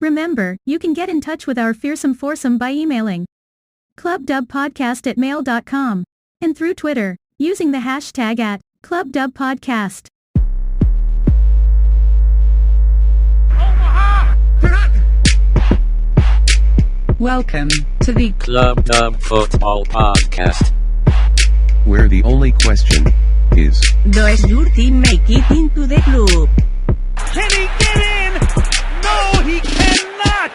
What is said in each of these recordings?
Remember, you can get in touch with our Fearsome Foursome by emailing clubdubpodcast@mail.com and through Twitter, using the hashtag @clubdubpodcast. Welcome to the Club Dub Football Podcast, where the only question is, does your team make it into the club? Can he get in? No, he cannot!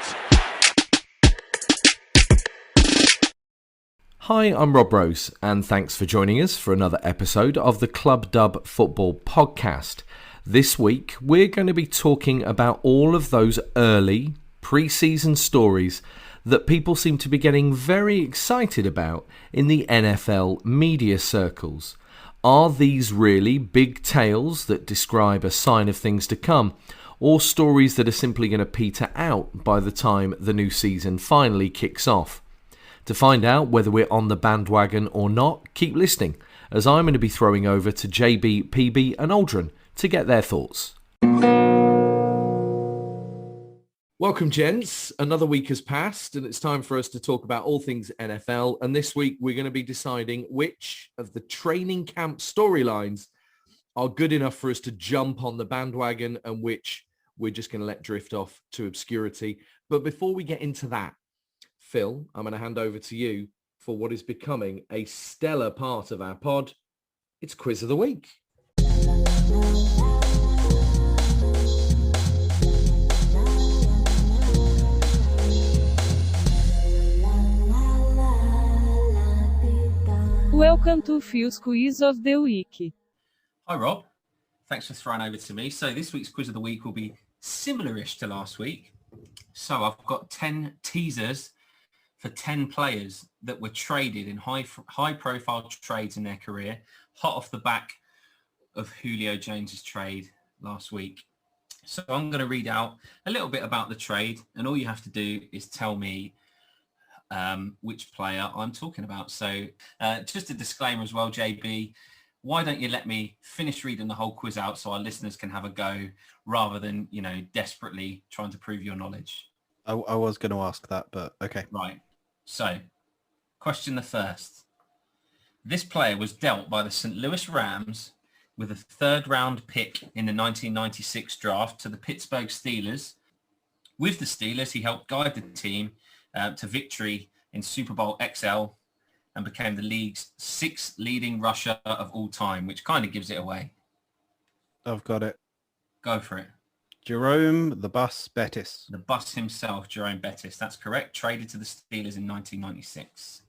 Hi, I'm Rob Rose, and thanks for joining us for another episode of the Club Dub Football Podcast. This week, we're going to be talking about all of those early pre-season stories that people seem to be getting very excited about in the NFL media circles. Are these really big tales that describe a sign of things to come, or stories that are simply going to peter out by the time the new season finally kicks off? To find out whether we're on the bandwagon or not, keep listening, as I'm going to be throwing over to JB, PB and Aldrin to get their thoughts. Welcome, gents. Another week has passed, and it's time for us to talk about all things NFL. And this week, we're going to be deciding which of the training camp storylines are good enough for us to jump on the bandwagon and which we're just going to let drift off to obscurity. But before we get into that, Phil, I'm going to hand over to you for what is becoming a stellar part of our pod. It's Quiz of the Week. Welcome to Phil's Quiz of the Week. Hi Rob, thanks for throwing over to me. So this week's Quiz of the Week will be similar-ish to last week. So I've got 10 teasers for 10 players that were traded in high-profile trades in their career, hot off the back of Julio Jones's trade last week. So I'm going to read out a little bit about the trade, and all you have to do is tell me which player I'm talking about. So just a disclaimer as well, JB, why don't you let me finish reading the whole quiz out so our listeners can have a go rather than, desperately trying to prove your knowledge? I was going to ask that, but okay. Right. So, question the first. This player was dealt by the St. Louis Rams with a third-round pick in the 1996 draft to the Pittsburgh Steelers. With the Steelers, he helped guide the team to victory in Super Bowl XL and became the league's 6th leading rusher of all time, which kind of gives it away. I've got it. Go for it. Jerome the Bus Bettis. The Bus himself, Jerome Bettis. That's correct. Traded to the Steelers in 1996.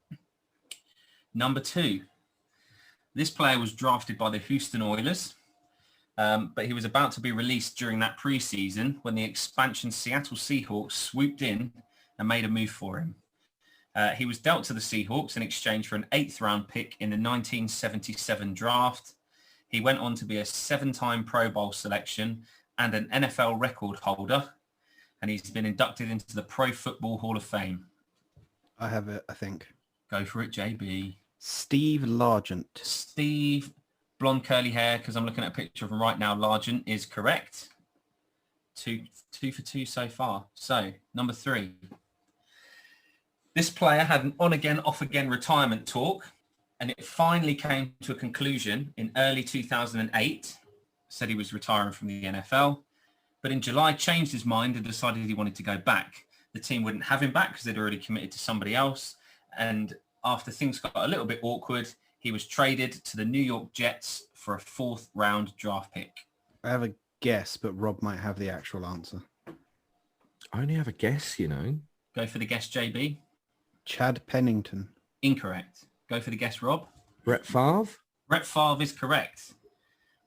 Number 2. This player was drafted by the Houston Oilers, but he was about to be released during that preseason when the expansion Seattle Seahawks swooped in and made a move for him. He was dealt to the Seahawks in exchange for an 8th-round pick in the 1977 draft. He went on to be a 7-time Pro Bowl selection and an NFL record holder, and he's been inducted into the Pro Football Hall of Fame. I have it, I think. Go for it, JB. Steve Largent. Steve, blonde curly hair, because I'm looking at a picture of him right now. Largent is correct. Two for two so far. So, number 3. This player had an on-again, off-again retirement talk, and it finally came to a conclusion in early 2008. Said he was retiring from the NFL, but in July changed his mind and decided he wanted to go back. The team wouldn't have him back because they'd already committed to somebody else, and after things got a little bit awkward, he was traded to the New York Jets for a 4th-round draft pick. I have a guess, but Rob might have the actual answer. I only have a guess, Go for the guess, JB. Chad Pennington. Incorrect. Go for the guess, Rob. Brett Favre? Brett Favre is correct.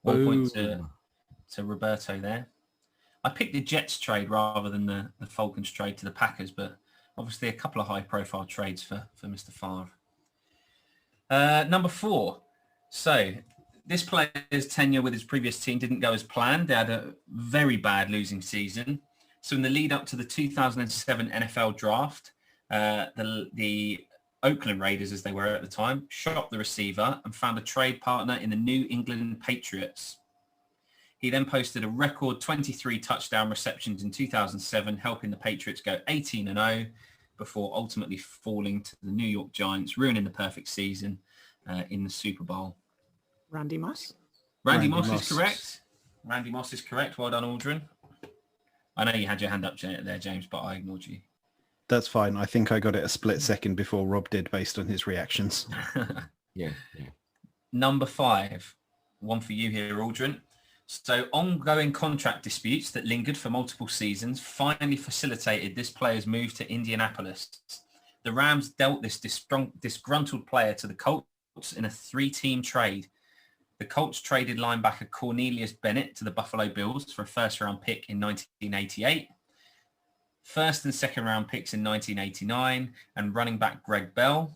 1 point to Roberto there. I picked the Jets trade rather than the Falcons trade to the Packers, but obviously a couple of high-profile trades for Mr. Favre. Number 4. So this player's tenure with his previous team didn't go as planned. They had a very bad losing season. So in the lead up to the 2007 NFL draft, the Oakland Raiders, as they were at the time, shopped the receiver and found a trade partner in the New England Patriots. He then posted a record 23 touchdown receptions in 2007, helping the Patriots go 18-0 before ultimately falling to the New York Giants, ruining the perfect season in the Super Bowl. Randy Moss? Randy Moss is correct. Randy Moss is correct. Well done, Aldrin. I know you had your hand up there, James, but I ignored you. That's fine. I think I got it a split second before Rob did based on his reactions. Yeah. Number 5. One for you here, Aldrin. So ongoing contract disputes that lingered for multiple seasons finally facilitated this player's move to Indianapolis. The Rams dealt this disgruntled player to the Colts in a 3-team trade. The Colts traded linebacker Cornelius Bennett to the Buffalo Bills for a first-round pick in 1988, first and second-round picks in 1989, and running back Greg Bell.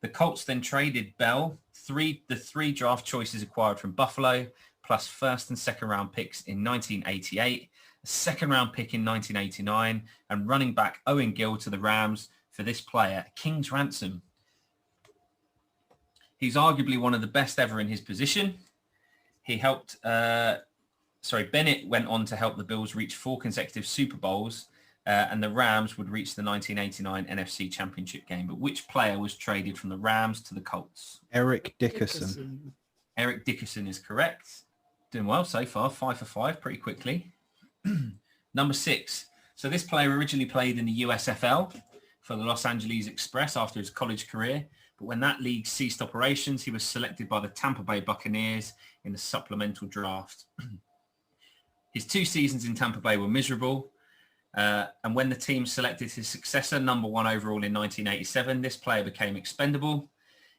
The Colts then traded Bell, the three draft choices acquired from Buffalo, plus first and second-round picks in 1988, a second-round pick in 1989, and running back Owen Gill to the Rams for this player, King's ransom. He's arguably one of the best ever in his position. He helped, Bennett went on to help the Bills reach 4 consecutive Super Bowls, and the Rams would reach the 1989 NFC Championship game. But which player was traded from the Rams to the Colts? Eric Dickerson. Eric Dickerson is correct. Doing well so far, 5 for 5, pretty quickly. Number 6. So this player originally played in the USFL for the Los Angeles Express after his college career. But when that league ceased operations, he was selected by the Tampa Bay Buccaneers in the supplemental draft. His 2 seasons in Tampa Bay were miserable. And when the team selected his successor, number 1 overall in 1987, this player became expendable.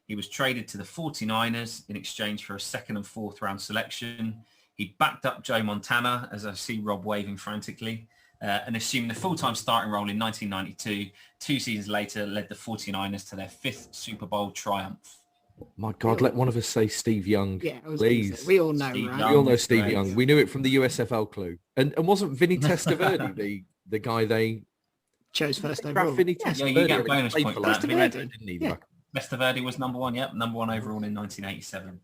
He was traded to the 49ers in exchange for a 2nd and 4th round selection. He backed up Joe Montana, as I see Rob waving frantically, and assumed the full-time starting role in 1992. 2 seasons later, led the 49ers to their 5th Super Bowl triumph. My God, let one of us say Steve Young, Yeah, please. We all know, Steve right? Young. We all know Steve Great. Young. We knew it from the USFL clue. And wasn't Vinny Testaverde the guy they... Chose first overall. Vinny Yeah. Testaverde. Yeah, you get a bonus Played point for for that. Latvia, Testaverde. didn't he? Yeah. Testaverde was number 1, yep, number 1 overall in 1987.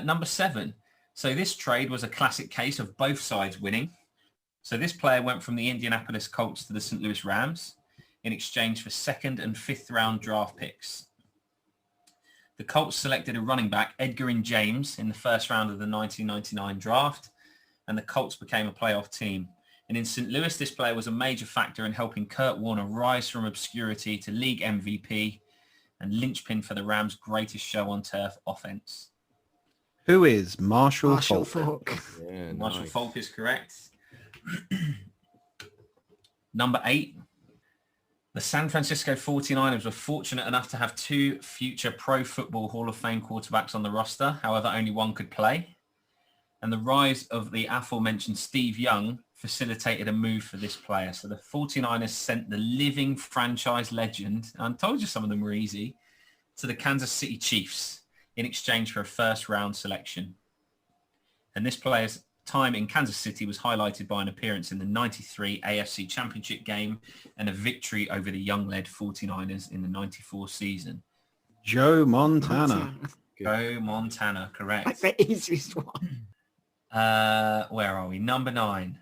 Number 7. So this trade was a classic case of both sides winning. So this player went from the Indianapolis Colts to the St. Louis Rams in exchange for 2nd and 5th round draft picks. The Colts selected a running back, Edgerrin James, in the first round of the 1999 draft, and the Colts became a playoff team. And in St. Louis, this player was a major factor in helping Kurt Warner rise from obscurity to league MVP and linchpin for the Rams' greatest show on turf offense. Who is Marshall Falk? Falk. Yeah, Marshall nice. Falk is correct. Number 8. The San Francisco 49ers were fortunate enough to have 2 future Pro Football Hall of Fame quarterbacks on the roster. However, only one could play. And the rise of the aforementioned Steve Young facilitated a move for this player. So the 49ers sent the living franchise legend, and I told you some of them were easy, to the Kansas City Chiefs in exchange for a first-round selection. And this player's time in Kansas City was highlighted by an appearance in the 93 AFC Championship game and a victory over the Young-led 49ers in the 94 season. Joe Montana. Joe Montana, correct. Like the easiest one. Where are we? Number 9.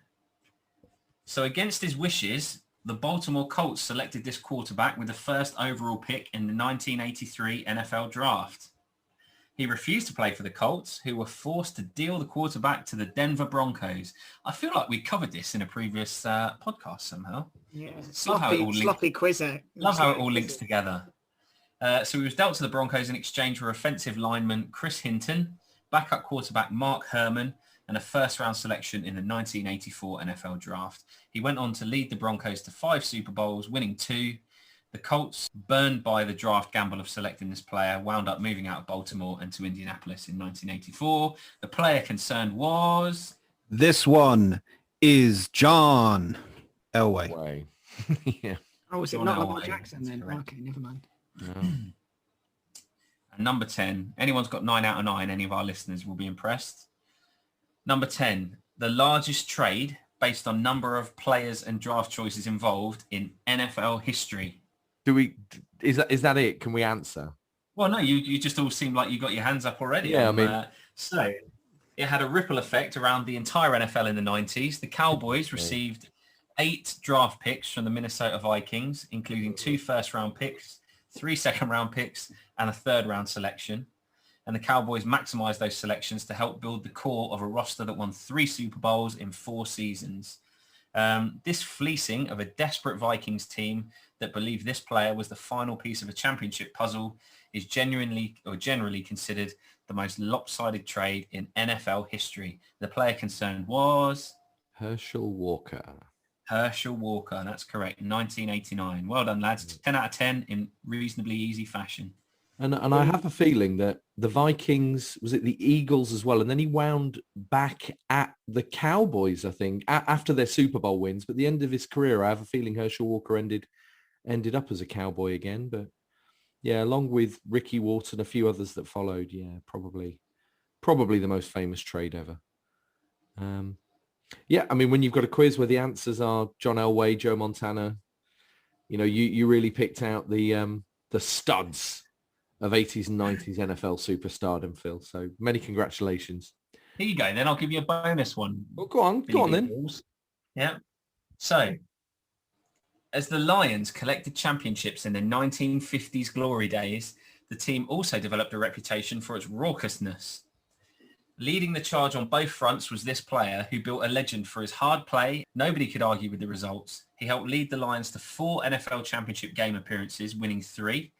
So against his wishes, the Baltimore Colts selected this quarterback with the first overall pick in the 1983 NFL draft. He refused to play for the Colts, who were forced to deal the quarterback to the Denver Broncos. I feel like we covered this in a previous podcast somehow. Yeah. Love how it all Sloppy quizzer. Love how it all links together. So he was dealt to the Broncos in exchange for offensive lineman Chris Hinton, backup quarterback Mark Herman, and a first-round selection in the 1984 NFL Draft. He went on to lead the Broncos to 5 Super Bowls, winning 2. The Colts, burned by the draft gamble of selecting this player, wound up moving out of Baltimore and to Indianapolis in 1984. The player concerned was... This one is John Elway. Way. Yeah. Oh, was it John not Elway, Lamar Jackson then? correct. Okay, never mind. No. And number 10. Anyone's got 9 out of 9, any of our listeners will be impressed. Number 10. The largest trade based on number of players and draft choices involved in NFL history. Is that it? Can we answer? Well, no, you just all seem like you got your hands up already. Yeah, I mean- So It had a ripple effect around the entire NFL in the 90s. The Cowboys received 8 draft picks from the Minnesota Vikings, including 2 first-round picks, 3 second-round picks, and a third-round selection. And the Cowboys maximized those selections to help build the core of a roster that won 3 Super Bowls in 4 seasons. This fleecing of a desperate Vikings team that believed this player was the final piece of a championship puzzle is generally considered the most lopsided trade in NFL history. The player concerned was Herschel Walker. Herschel Walker, that's correct. 1989. Well done, lads. 10 out of 10 in reasonably easy fashion. And I have a feeling that the Vikings, was it the Eagles as well? And then he wound back at the Cowboys, I think, after their Super Bowl wins. But at the end of his career, I have a feeling Herschel Walker ended up as a Cowboy again. But yeah, along with Ricky Wharton, a few others that followed. Yeah, probably the most famous trade ever. Yeah, I mean, when you've got a quiz where the answers are John Elway, Joe Montana, you really picked out the studs of 80s and 90s NFL superstardom, Phil. So many congratulations. Here you go. Then I'll give you a bonus one. Well, go on then. Yeah. So, as the Lions collected championships in the 1950s glory days, the team also developed a reputation for its raucousness. Leading the charge on both fronts was this player who built a legend for his hard play. Nobody could argue with the results. He helped lead the Lions to 4 NFL championship game appearances, winning 3.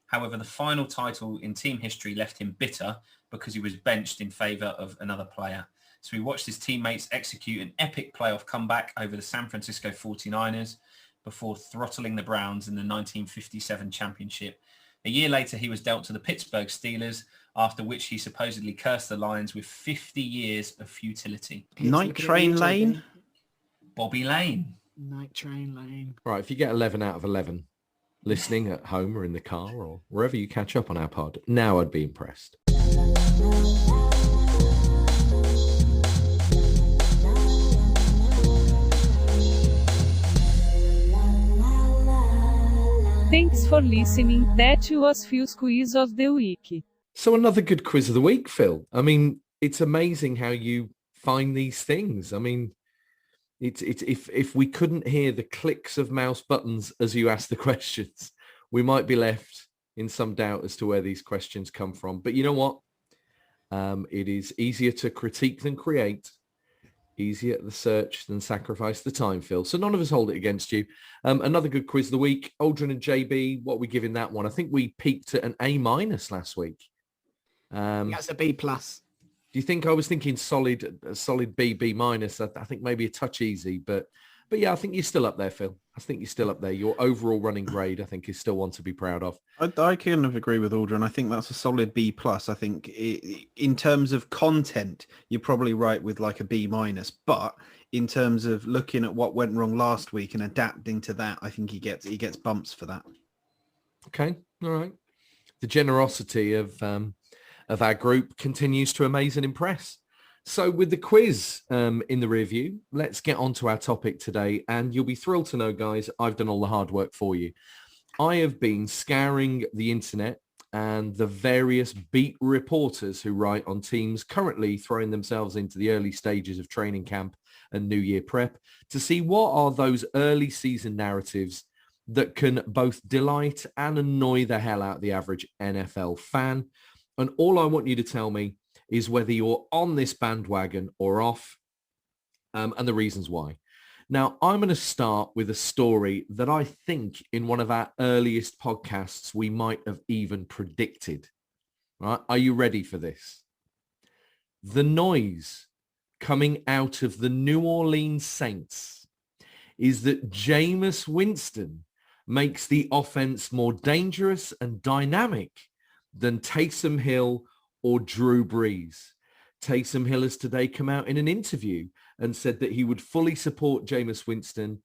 However, the final title in team history left him bitter because he was benched in favour of another player. So we watched his teammates execute an epic playoff comeback over the San Francisco 49ers before throttling the Browns in the 1957 championship. A year later, he was dealt to the Pittsburgh Steelers, after which he supposedly cursed the Lions with 50 years of futility. Night Train Lane? Bobby Lane. Night Train Lane. Right, if you get 11 out of 11 listening at home or in the car or wherever you catch up on our pod, now I'd be impressed. Thanks for listening. That was Phil's Quiz of the Week. So another good quiz of the week, Phil. I mean, it's amazing how you find these things. I mean, it's if we couldn't hear the clicks of mouse buttons as you ask the questions, we might be left in some doubt as to where these questions come from. But you know what? It is easier to critique than create, easier the search than sacrifice the time, Phil. So none of us hold it against you. Another good quiz of the week. Aldrin and JB, what are we giving that one? I think we peaked at an A- last week. That's a B+. Do you think I was thinking solid B minus? I think maybe a touch easy, but yeah, I think you're still up there, Phil. I think you're still up there. Your overall running grade, I think, is still one to be proud of. I kind of agree with Aldrin. I think that's a solid B+. I think in terms of content, you're probably right with like a B-, but in terms of looking at what went wrong last week and adapting to that, I think he gets bumps for that. Okay, all right. The generosity of our group continues to amaze and impress. So with the quiz in the rear view, let's get on to our topic today. And you'll be thrilled to know, guys, I've done all the hard work for you. I have been scouring the internet and the various beat reporters who write on teams currently throwing themselves into the early stages of training camp and New Year prep to see what are those early season narratives that can both delight and annoy the hell out of the average NFL fan. And all I want you to tell me is whether you're on this bandwagon or off, and the reasons why. Now, I'm going to start with a story that I think in one of our earliest podcasts we might have even predicted. Right? Are you ready for this? The noise coming out of the New Orleans Saints is that Jameis Winston makes the offense more dangerous and dynamic than Taysom Hill or Drew Brees. Taysom Hill has today come out in an interview and said that he would fully support Jameis Winston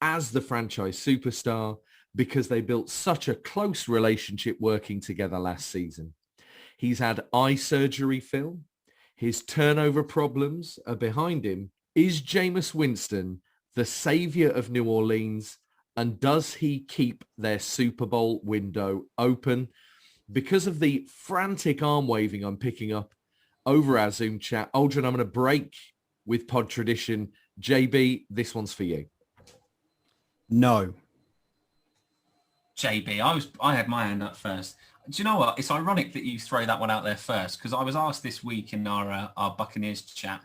as the franchise superstar because they built such a close relationship working together last season. He's had eye surgery, Phil. His turnover problems are behind him. Is Jameis Winston the savior of New Orleans? And does he keep their Super Bowl window open? Because of the frantic arm waving I'm picking up over our Zoom chat. Aldrin, I'm going to break with pod tradition. JB, this one's for you. No. JB, I had my hand up first. Do you know what? It's ironic that you throw that one out there first, because I was asked this week in our Buccaneers chat,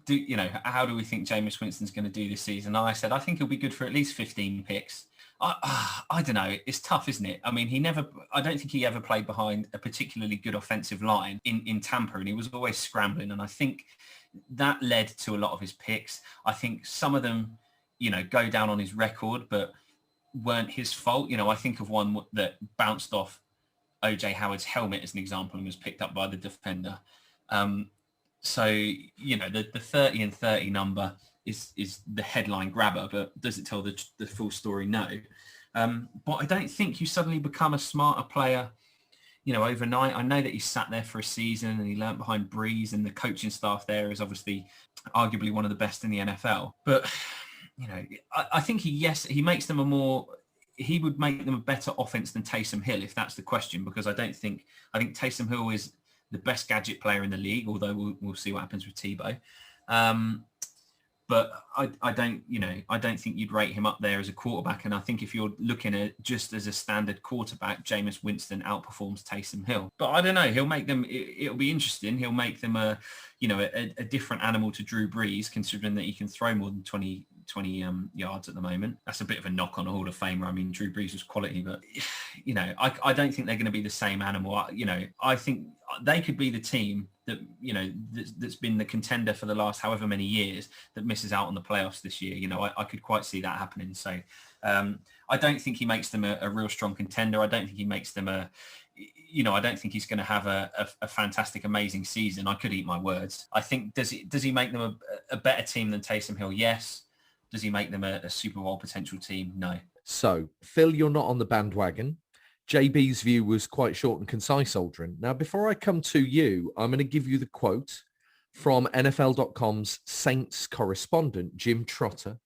how do we think Jameis Winston's going to do this season? And I said, I think he'll be good for at least 15 picks. I don't know. It's tough, isn't it? I mean, I don't think he ever played behind a particularly good offensive line in Tampa, and he was always scrambling. And I think that led to a lot of his picks. I think some of them, go down on his record, but weren't his fault. I think of one that bounced off OJ Howard's helmet as an example and was picked up by the defender. So the 30 and 30 number is the headline grabber, but does it tell the full story? No. But I don't think you suddenly become a smarter player, overnight. I know that he sat there for a season and he learnt behind Breeze, and the coaching staff there is obviously arguably one of the best in the NFL. But I think he makes them he would make them a better offense than Taysom Hill, if that's the question, because I think Taysom Hill is the best gadget player in the league, although we'll see what happens with Tebow. But I don't think you'd rate him up there as a quarterback. And I think if you're looking at just as a standard quarterback, Jameis Winston outperforms Taysom Hill. But I don't know. He'll make them. It'll be interesting. He'll make them a different animal to Drew Brees, considering that he can throw more than 20 yards at the moment. That's a bit of a knock on a Hall of Famer. I mean, Drew Brees was quality, but I don't think they're going to be the same animal. I think they could be the team that that's been the contender for the last however many years that misses out on the playoffs this year. I could quite see that happening. So I don't think he makes them a real strong contender. I don't think he makes them I don't think he's going to have a fantastic, amazing season. I could eat my words. I think does he make them a better team than Taysom Hill? Yes. Does he make them a Super Bowl potential team? No. So, Phil, you're not on the bandwagon. JB's view was quite short and concise, Aldrin. Now, before I come to you, I'm going to give you the quote from NFL.com's Saints correspondent, Jim Trotter.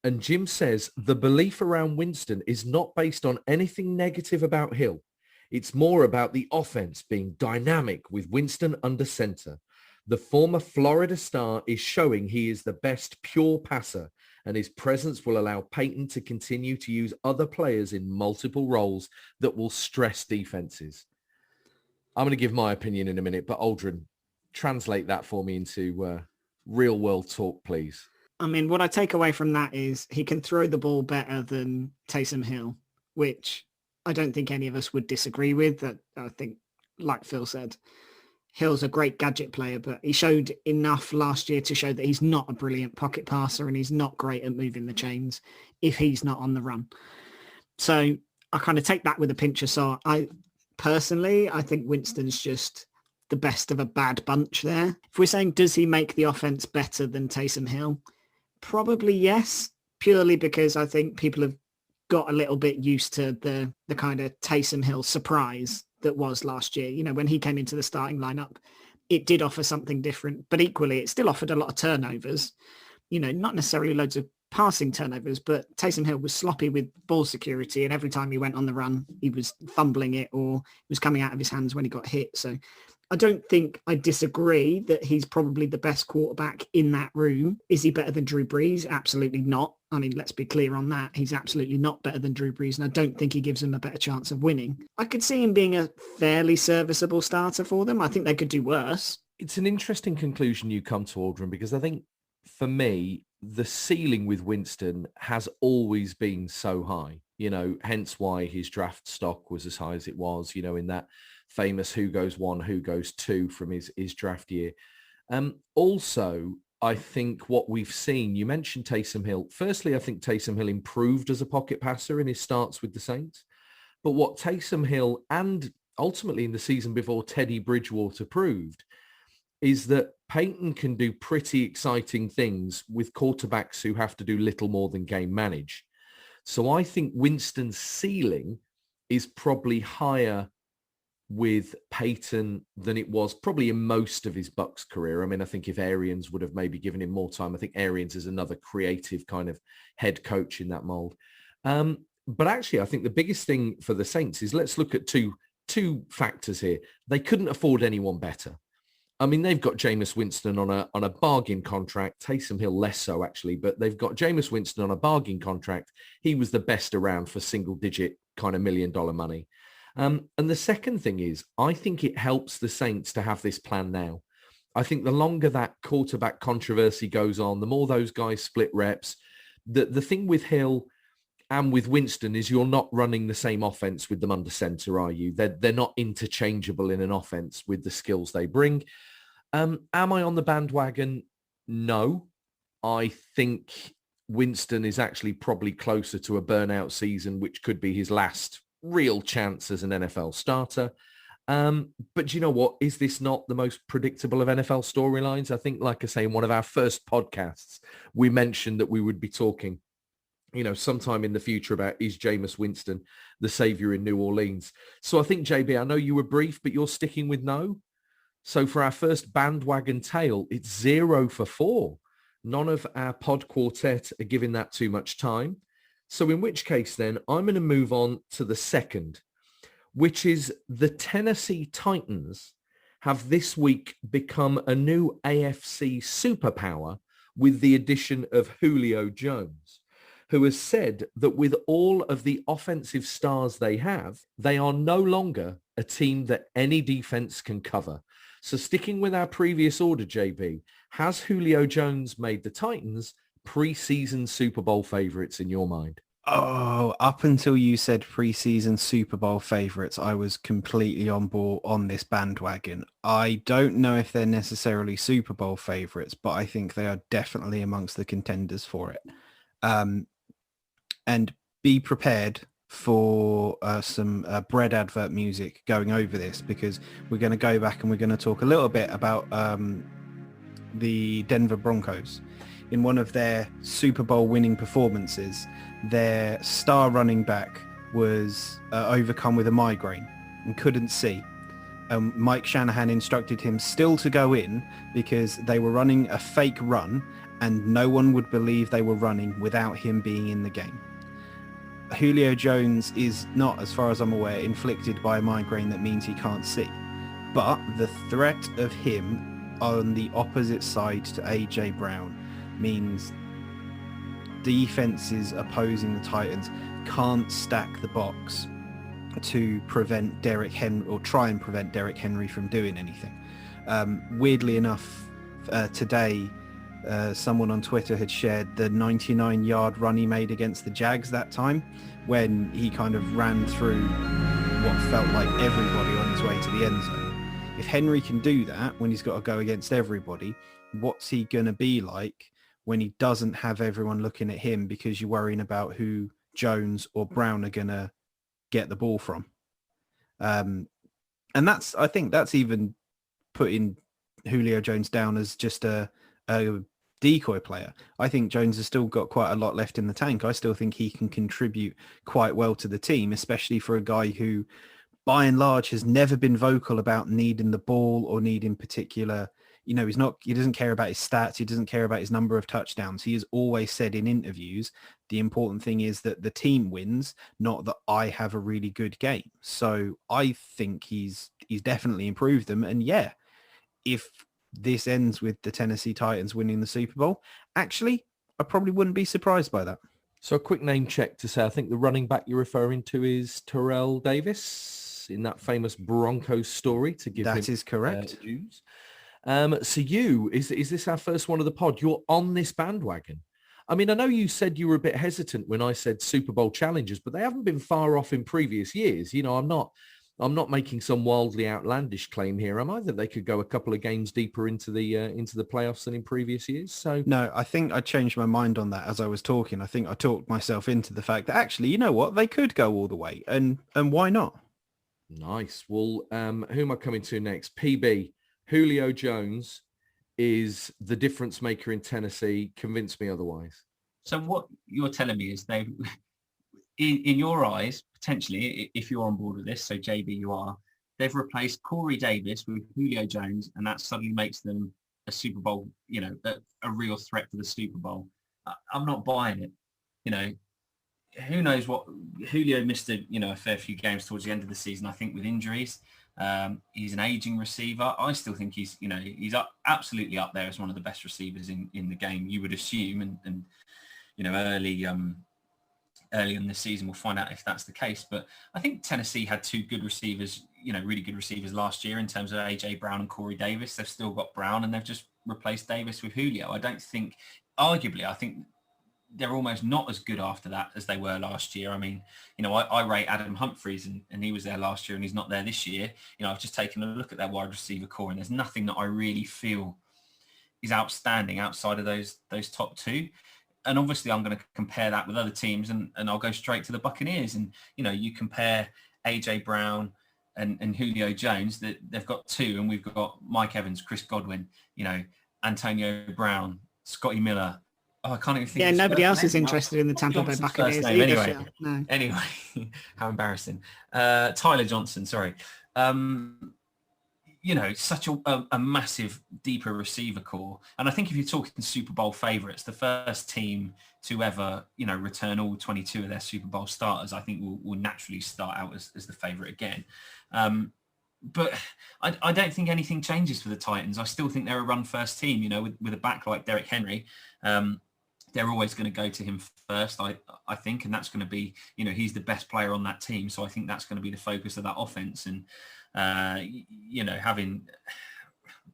And Jim says, the belief around Winston is not based on anything negative about Hill. It's more about the offense being dynamic with Winston under center. The former Florida star is showing he is the best pure passer, and his presence will allow Peyton to continue to use other players in multiple roles that will stress defenses. I'm going to give my opinion in a minute, but Aldrin, translate that for me into real world talk, please. I mean, what I take away from that is he can throw the ball better than Taysom Hill, which I don't think any of us would disagree with. That I think, like Phil said, Hill's a great gadget player, but he showed enough last year to show that he's not a brilliant pocket passer and he's not great at moving the chains if he's not on the run. So I kind of take that with a pinch of salt. I think Winston's just the best of a bad bunch there. If we're saying, does he make the offense better than Taysom Hill? Probably yes, purely because I think people have got a little bit used to the kind of Taysom Hill surprise that was last year. When he came into the starting lineup, it did offer something different, but equally it still offered a lot of turnovers, not necessarily loads of passing turnovers, but Taysom Hill was sloppy with ball security, and every time he went on the run, he was fumbling it or it was coming out of his hands when he got hit. So I don't think I disagree that he's probably the best quarterback in that room. Is he better than Drew Brees? Absolutely not. I mean, let's be clear on that. He's absolutely not better than Drew Brees, and I don't think he gives him a better chance of winning. I could see him being a fairly serviceable starter for them. I think they could do worse. It's an interesting conclusion you come to, Aldrin, because I think for me, the ceiling with Winston has always been so high, hence why his draft stock was as high as it was, in that famous who goes one, who goes two from his draft year. Also, I think what we've seen, you mentioned Taysom Hill. Firstly, I think Taysom Hill improved as a pocket passer in his starts with the Saints. But what Taysom Hill and ultimately in the season before Teddy Bridgewater proved is that Peyton can do pretty exciting things with quarterbacks who have to do little more than game manage. So I think Winston's ceiling is probably higher with Peyton than it was probably in most of his Bucs career. I mean, I think if Arians would have maybe given him more time, I think Arians is another creative kind of head coach in that mold. But actually, I think the biggest thing for the Saints is let's look at two factors here. They couldn't afford anyone better. I mean, they've got Jameis Winston on a bargain contract. Taysom Hill less so, actually, but they've got Jameis Winston on a bargain contract. He was the best around for single-digit kind of $1 million money. And the second thing is, I think it helps the Saints to have this plan now. I think the longer that quarterback controversy goes on, the more those guys split reps. The thing with Hill and with Winston is you're not running the same offense with them under center, are you? They're not interchangeable in an offense with the skills they bring. Am I on the bandwagon? No. I think Winston is actually probably closer to a burnout season, which could be his last real chance as an NFL starter. But you know what? Is this not the most predictable of NFL storylines? I think, like I say, in one of our first podcasts, we mentioned that we would be talking, sometime in the future about is Jameis Winston the savior in New Orleans? So I think, JB, I know you were brief, but you're sticking with no. So for our first bandwagon tale, it's 0 for 4. None of our pod quartet are giving that too much time. So in which case then, I'm going to move on to the second, which is the Tennessee Titans have this week become a new AFC superpower with the addition of Julio Jones, who has said that with all of the offensive stars they have, they are no longer a team that any defense can cover. So sticking with our previous order, JB, has Julio Jones made the Titans preseason Super Bowl favorites in your mind? Oh, up until you said preseason Super Bowl favorites, I was completely on board on this bandwagon. I don't know if they're necessarily Super Bowl favorites, but I think they are definitely amongst the contenders for it. And be prepared for some bread advert music going over this, because we're going to go back and we're going to talk a little bit about the Denver Broncos. In one of their Super Bowl winning performances, their star running back was overcome with a migraine and couldn't see. Mike Shanahan instructed him still to go in because they were running a fake run and no one would believe they were running without him being in the game. Julio Jones is not, as far as I'm aware, inflicted by a migraine that means he can't see. But the threat of him on the opposite side to AJ Brown means defenses opposing the Titans can't stack the box to prevent Derrick Henry, or try and prevent Derrick Henry from doing anything. Weirdly enough, today, someone on Twitter had shared the 99-yard run he made against the Jags that time, when he kind of ran through what felt like everybody on his way to the end zone. If Henry can do that when he's got to go against everybody, what's he going to be like when he doesn't have everyone looking at him because you're worrying about who Jones or Brown are going to get the ball from? And I think that's even putting Julio Jones down as just a decoy player. I think Jones has still got quite a lot left in the tank. I still think he can contribute quite well to the team, especially for a guy who, by and large, has never been vocal about needing the ball or needing particular, he doesn't care about his stats. He doesn't care about his number of touchdowns. He has always said in interviews, the important thing is that the team wins, not that I have a really good game. So I think he's definitely improved them. And yeah, if this ends with the Tennessee Titans winning the Super Bowl, actually, I probably wouldn't be surprised by that. So a quick name check to say, I think the running back you're referring to is Terrell Davis in that famous Broncos story, to give that is correct. News. So is this our first one of the pod? You're on this bandwagon. I mean, I know you said you were a bit hesitant when I said Super Bowl challengers, but they haven't been far off in previous years. I'm not making some wildly outlandish claim here, am I? That they could go a couple of games deeper into the playoffs than in previous years. So no, I think I changed my mind on that as I was talking. I think I talked myself into the fact that actually, you know what, they could go all the way, and why not? Nice. Well, who am I coming to next? PB. Julio Jones is the difference maker in Tennessee. Convince me otherwise. So what you're telling me is they, in your eyes, potentially, if you're on board with this, so JB, you are, they've replaced Corey Davis with Julio Jones, and that suddenly makes them a Super Bowl, a real threat for the Super Bowl. I'm not buying it. Who knows what Julio missed a fair few games towards the end of the season, I think, with injuries. He's an aging receiver. I still think he's absolutely up there as one of the best receivers in the game, you would assume, and early in the season we'll find out if that's the case. But I think Tennessee had two good receivers, really good receivers last year in terms of AJ Brown and Corey Davis. They've still got Brown, and they've just replaced Davis with Julio. I think they're almost not as good after that as they were last year. I mean, I rate Adam Humphries, and he was there last year and he's not there this year. I've just taken a look at their wide receiver core, and there's nothing that I really feel is outstanding outside of those top two. And obviously I'm going to compare that with other teams, and I'll go straight to the Buccaneers. And, you compare AJ Brown and Julio Jones, that they've got two, and we've got Mike Evans, Chris Godwin, Antonio Brown, Scotty Miller. Oh, I can't even think. Yeah, nobody else is interested in the Tampa Bay Buccaneers. Anyway, how embarrassing. Tyler Johnson, sorry. Such a massive, deeper receiver core. And I think if you're talking Super Bowl favourites, the first team to ever, return all 22 of their Super Bowl starters, I think will naturally start out as the favourite again. But I don't think anything changes for the Titans. I still think they're a run-first team, with a back like Derrick Henry. They're always going to go to him first, I think, and that's going to be, he's the best player on that team. So I think that's going to be the focus of that offense. And,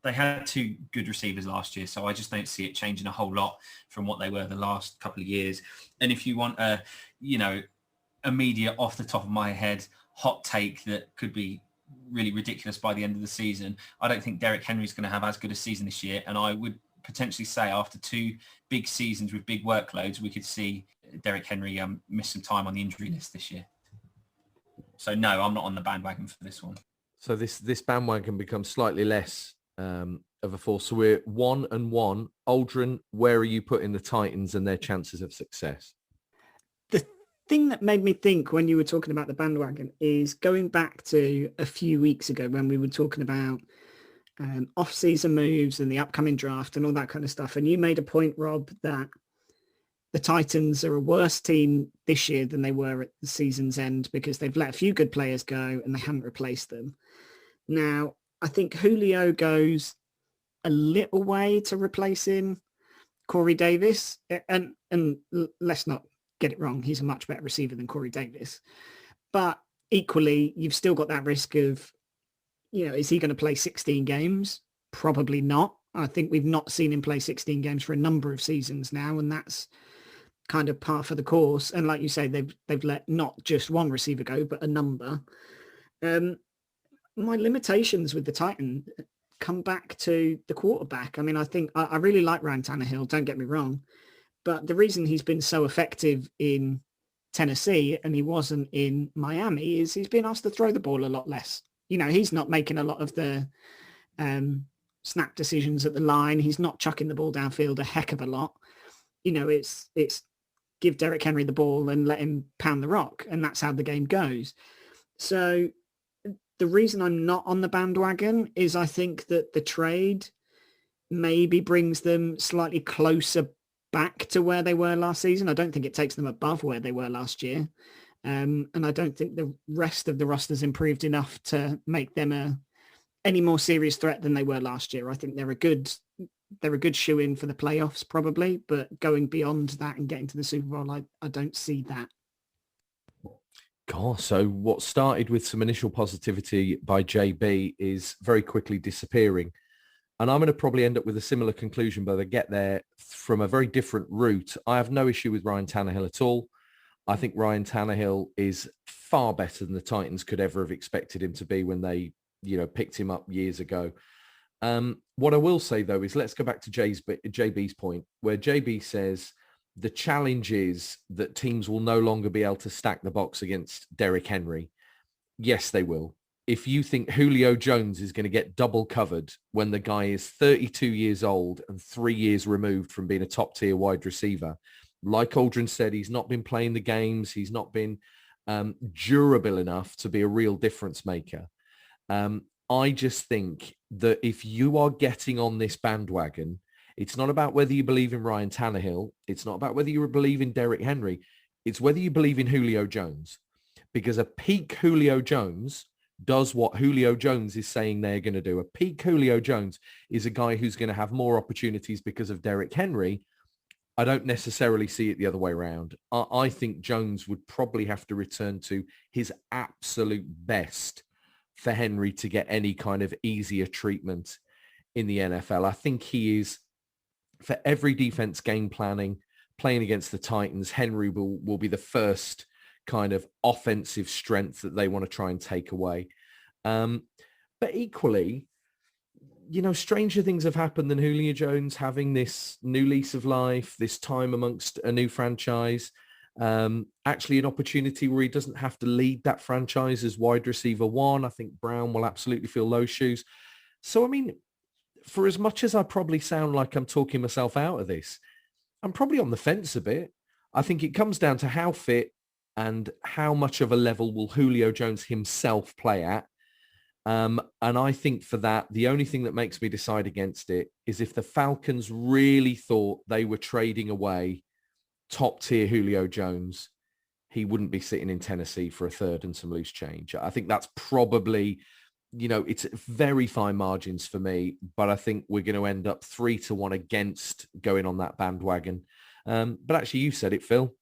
they had two good receivers last year, so I just don't see it changing a whole lot from what they were the last couple of years. And if you want a, immediate off the top of my head hot take that could be really ridiculous by the end of the season, I don't think Derrick Henry's going to have as good a season this year. And I would potentially say after two big seasons with big workloads, we could see Derrick Henry miss some time on the injury list this year. So no, I'm not on the bandwagon for this one. So this bandwagon becomes slightly less of a force. So we're 1-1. Aldrin, where are you putting the Titans and their chances of success? The thing that made me think when you were talking about the bandwagon is going back to a few weeks ago when we were talking about off-season moves and the upcoming draft and all that kind of stuff. And you made a point, Rob, that the Titans are a worse team this year than they were at the season's end because they've let a few good players go and they haven't replaced them. Now, I think Julio goes a little way to replacing Corey Davis. And let's not get it wrong. He's a much better receiver than Corey Davis. But equally, you've still got that risk of, is he going to play 16 games? Probably not. I think we've not seen him play 16 games for a number of seasons now, and that's kind of par for the course. And like you say, they've let not just one receiver go, but a number. My limitations with the Titan come back to the quarterback. I mean, I think I really like Ryan Tannehill, don't get me wrong, but the reason he's been so effective in Tennessee and he wasn't in Miami is he's been asked to throw the ball a lot less. He's not making a lot of the snap decisions at the line. He's not chucking the ball downfield a heck of a lot. It's give Derrick Henry the ball and let him pound the rock, and that's how the game goes. So the reason I'm not on the bandwagon is I think that the trade maybe brings them slightly closer back to where they were last season. I don't think it takes them above where they were last year. And I don't think the rest of the roster's improved enough to make them any more serious threat than they were last year. I think they're a good shoe-in for the playoffs probably, but going beyond that and getting to the Super Bowl, I don't see that. God, so what started with some initial positivity by JB is very quickly disappearing. And I'm going to probably end up with a similar conclusion, but I get there from a very different route. I have no issue with Ryan Tannehill at all. I think Ryan Tannehill is far better than the Titans could ever have expected him to be when they, picked him up years ago. What I will say, though, is let's go back to JB's point, where JB says the challenge is that teams will no longer be able to stack the box against Derrick Henry. Yes, they will. If you think Julio Jones is going to get double covered when the guy is 32 years old and 3 years removed from being a top tier wide receiver, like Aldrin said, he's not been playing the games. He's not been durable enough to be a real difference maker. I just think that if you are getting on this bandwagon, it's not about whether you believe in Ryan Tannehill. It's not about whether you believe in Derrick Henry. It's whether you believe in Julio Jones. Because a peak Julio Jones does what Julio Jones is saying they're going to do. A peak Julio Jones is a guy who's going to have more opportunities because of Derrick Henry. I don't necessarily see it the other way around. I think Jones would probably have to return to his absolute best for Henry to get any kind of easier treatment in the NFL. I think he is, for every defense game planning, playing against the Titans, Henry will be the first kind of offensive strength that they want to try and take away. But equally, you know, stranger things have happened than Julio Jones having this new lease of life, this time amongst a new franchise, actually an opportunity where he doesn't have to lead that franchise as wide receiver one. I think Brown will absolutely fill those shoes. So, I mean, for as much as I probably sound like I'm talking myself out of this, I'm probably on the fence a bit. I think it comes down to how fit and how much of a level will Julio Jones himself play at. And I think for that, the only thing that makes me decide against it is if the Falcons really thought they were trading away top tier Julio Jones, he wouldn't be sitting in Tennessee for a third and some loose change. I think that's probably, you know, it's very fine margins for me, but I think we're going to end up 3-1 against going on that bandwagon. But actually, you said it, Phil.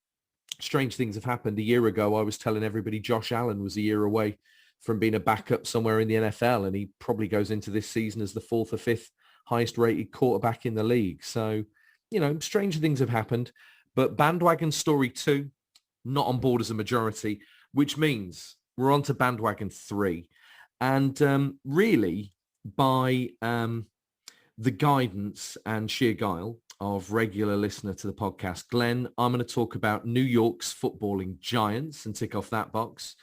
Strange things have happened. A year ago, I was telling everybody Josh Allen was a year away from being a backup somewhere in the NFL, and he probably goes into this season as the 4th or 5th highest rated quarterback in the league. So, you know, stranger things have happened, but bandwagon story 2, not on board as a majority, which means we're on to bandwagon 3. And really, by the guidance and sheer guile of regular listener to the podcast, Glenn, I'm going to talk about New York's footballing giants and tick off that box.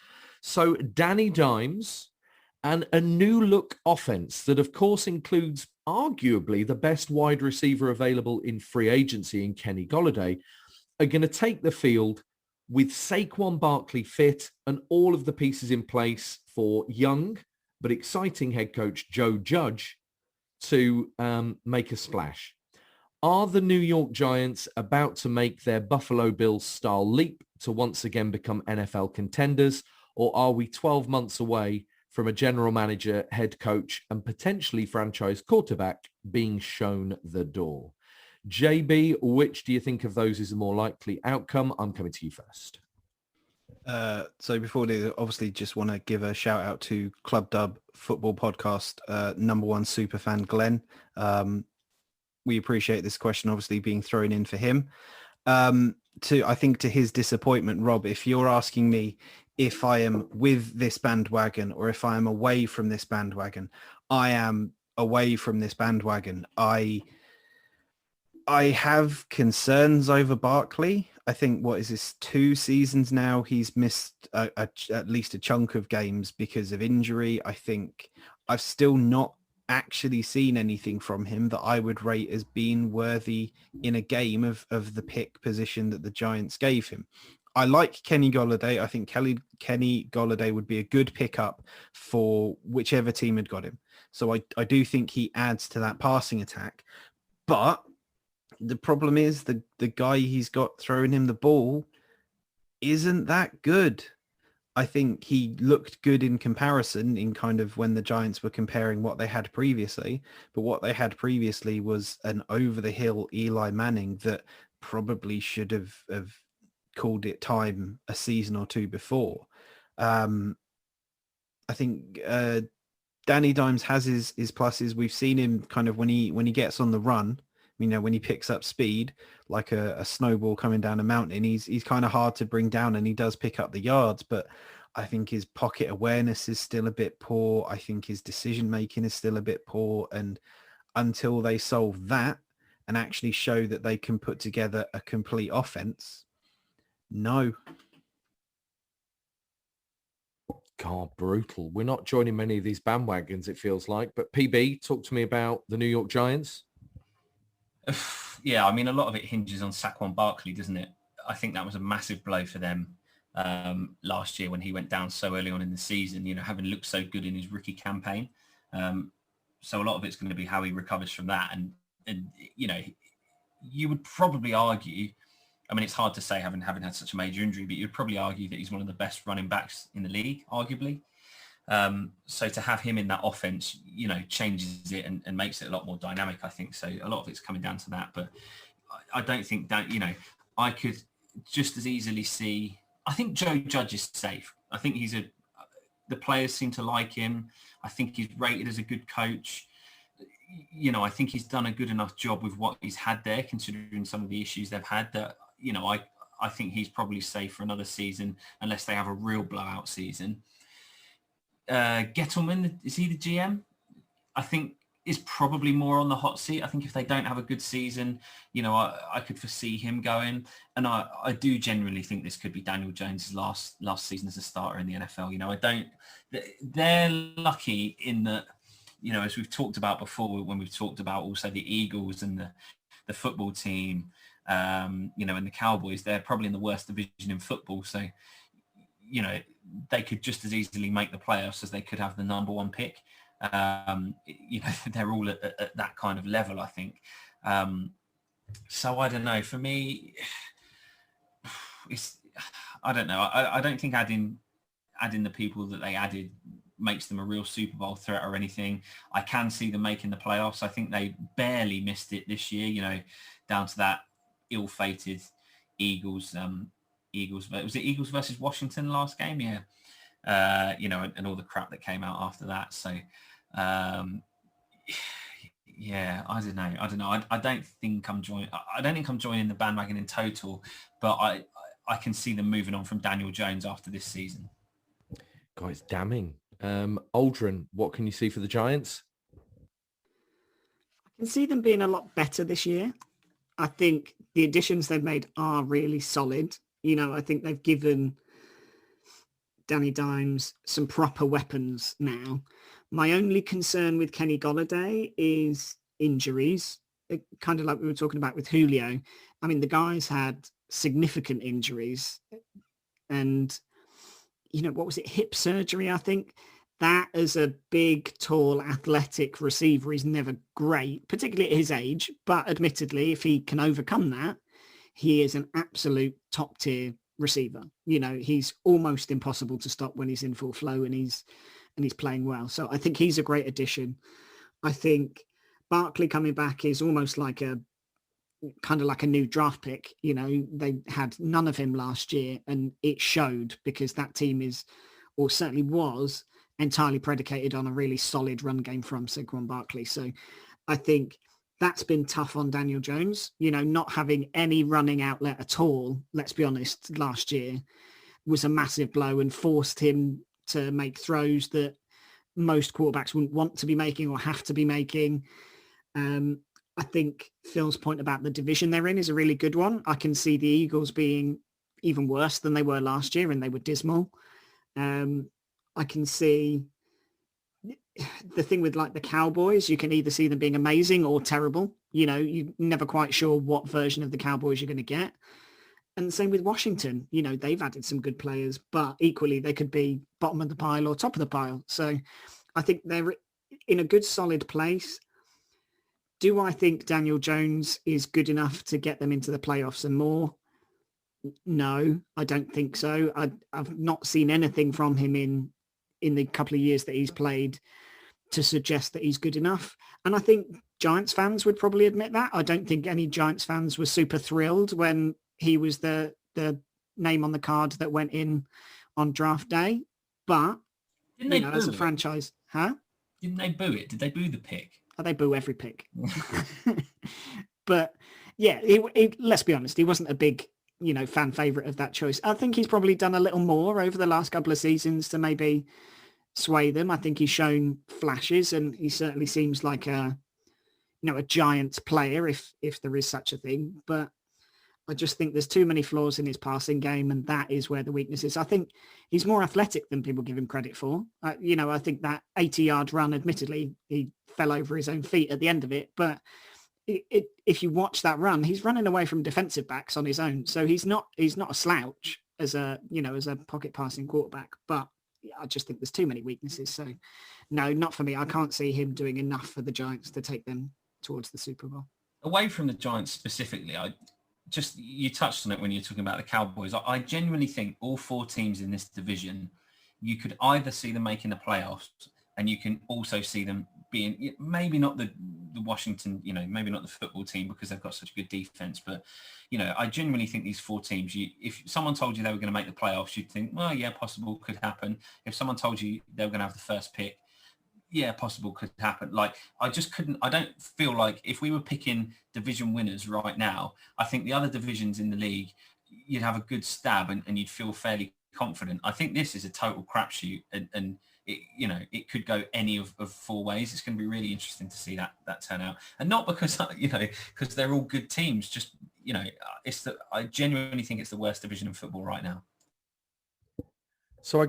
So Danny Dimes and a new look offense that, of course, includes arguably the best wide receiver available in free agency in Kenny Golladay, are going to take the field with Saquon Barkley fit and all of the pieces in place for young but exciting head coach Joe Judge to make a splash. Are the New York Giants about to make their Buffalo Bills style leap to once again become NFL contenders, or are we 12 months away from a general manager, head coach, and potentially franchise quarterback being shown the door? JB, which do you think of those is a more likely outcome? I'm coming to you first. So before they obviously just want to give a shout out to Club Dub Football Podcast, number one super fan, Glenn. We appreciate this question obviously being thrown in for him. I think to his disappointment, Rob, if you're asking me if I am with this bandwagon or if I am away from this bandwagon, I am away from this bandwagon. I have concerns over Barkley. I think, what is this, 2 seasons now? He's missed at least a chunk of games because of injury. I think I've still not actually seen anything from him that I would rate as being worthy in a game of the pick position that the Giants gave him. I like Kenny Golladay. I think Kenny Golladay would be a good pickup for whichever team had got him. So I do think he adds to that passing attack. But the problem is the guy he's got throwing him the ball isn't that good. I think he looked good in comparison in kind of when the Giants were comparing what they had previously. But what they had previously was an over-the-hill Eli Manning that probably should have called it time a season or 2 before. I think Danny Dimes has his pluses. We've seen him kind of when he gets on the run, you know, when he picks up speed like a snowball coming down a mountain, he's kind of hard to bring down, and he does pick up the yards. But I think his pocket awareness is still a bit poor. I think his decision making is still a bit poor. And until they solve that and actually show that they can put together a complete offense, no. God, brutal. We're not joining many of these bandwagons, it feels like. But PB, talk to me about the New York Giants. Yeah, I mean, a lot of it hinges on Saquon Barkley, doesn't it? I think that was a massive blow for them last year when he went down so early on in the season, you know, having looked so good in his rookie campaign. So a lot of it's going to be how he recovers from that. And you know, you would probably argue, I mean, it's hard to say having had such a major injury, but you'd probably argue that he's one of the best running backs in the league, arguably. So to have him in that offense, changes it and makes it a lot more dynamic, I think. So a lot of it's coming down to that. But I don't think that, I could just as easily see, I think Joe Judge is safe. I think the players seem to like him. I think he's rated as a good coach. I think he's done a good enough job with what he's had there, considering some of the issues they've had, that, I think he's probably safe for another season unless they have a real blowout season. Gettleman, is he the GM? I think is probably more on the hot seat. I think if they don't have a good season, I could foresee him going. And I do generally think this could be Daniel Jones' last season as a starter in the NFL. They're lucky in that, as we've talked about before, when we've talked about also the Eagles and the football team, and the Cowboys, they're probably in the worst division in football. So, they could just as easily make the playoffs as they could have the number one pick. They're all at that kind of level, I think. So I don't know. For me, I don't know. I don't think adding the people that they added makes them a real Super Bowl threat or anything. I can see them making the playoffs. I think they barely missed it this year, down to that ill-fated Eagles. Was it Eagles versus Washington last game? Yeah. And all the crap that came out after that. So, yeah, I don't know. I don't think I'm joining the bandwagon in total, but I can see them moving on from Daniel Jones after this season. Guys, damning. Aldrin, what can you see for the Giants? I can see them being a lot better this year. I think the additions they've made are really solid. I think they've given Danny Dimes some proper weapons now. My only concern with Kenny Golladay is injuries, kind of like we were talking about with Julio. I mean, the guy's had significant injuries and, what was it? Hip surgery, I think. That as a big, tall, athletic receiver is never great, particularly at his age. But admittedly, if he can overcome that, he is an absolute top tier receiver. He's almost impossible to stop when he's in full flow and he's playing well. So I think he's a great addition. I think Barkley coming back is almost like a new draft pick. They had none of him last year and it showed because that team is, or certainly was, entirely predicated on a really solid run game from Saquon Barkley. So I think that's been tough on Daniel Jones, not having any running outlet at all, let's be honest, last year was a massive blow and forced him to make throws that most quarterbacks wouldn't want to be making or have to be making. I think Phil's point about the division they're in is a really good one. I can see the Eagles being even worse than they were last year and they were dismal. I can see the thing with like the Cowboys, you can either see them being amazing or terrible. You're never quite sure what version of the Cowboys you're going to get. And the same with Washington. They've added some good players, but equally they could be bottom of the pile or top of the pile. So I think they're in a good, solid place. Do I think Daniel Jones is good enough to get them into the playoffs and more? No, I don't think so. I've not seen anything from him in the couple of years that he's played to suggest that he's good enough. And I think Giants fans would probably admit that. I don't think any Giants fans were super thrilled when he was the name on the card that went in on draft day. But, as a franchise, Didn't they boo it? Did they boo the pick? Oh, they boo every pick. But, yeah, let's be honest, he wasn't a big, fan favorite of that choice. I think he's probably done a little more over the last couple of seasons to maybe sway them. I think he's shown flashes and he certainly seems like a Giants player if there is such a thing. But I just think there's too many flaws in his passing game and that is where the weakness is. I think he's more athletic than people give him credit for. I think that 80-yard run, admittedly, he fell over his own feet at the end of it. But if you watch that run, he's running away from defensive backs on his own. So he's not a slouch as a pocket passing quarterback. But I just think there's too many weaknesses. So no, not for me. I can't see him doing enough for the Giants to take them towards the Super Bowl. Away from the Giants specifically, you touched on it when you're talking about the Cowboys. I genuinely think all four teams in this division you could either see them making the playoffs, and you can also see them being maybe not the Washington, maybe not the football team because they've got such a good defense. But, I genuinely think these 4 teams, if someone told you they were going to make the playoffs, you'd think, well, yeah, possible, could happen. If someone told you they were going to have the first pick, yeah, possible, could happen. Like, I don't feel like if we were picking division winners right now, I think the other divisions in the league, you'd have a good stab and you'd feel fairly confident. I think this is a total crapshoot, and it could go any of 4 ways. It's going to be really interesting to see that turn out, and not because because they're all good teams. Just I genuinely think it's the worst division in football right now. So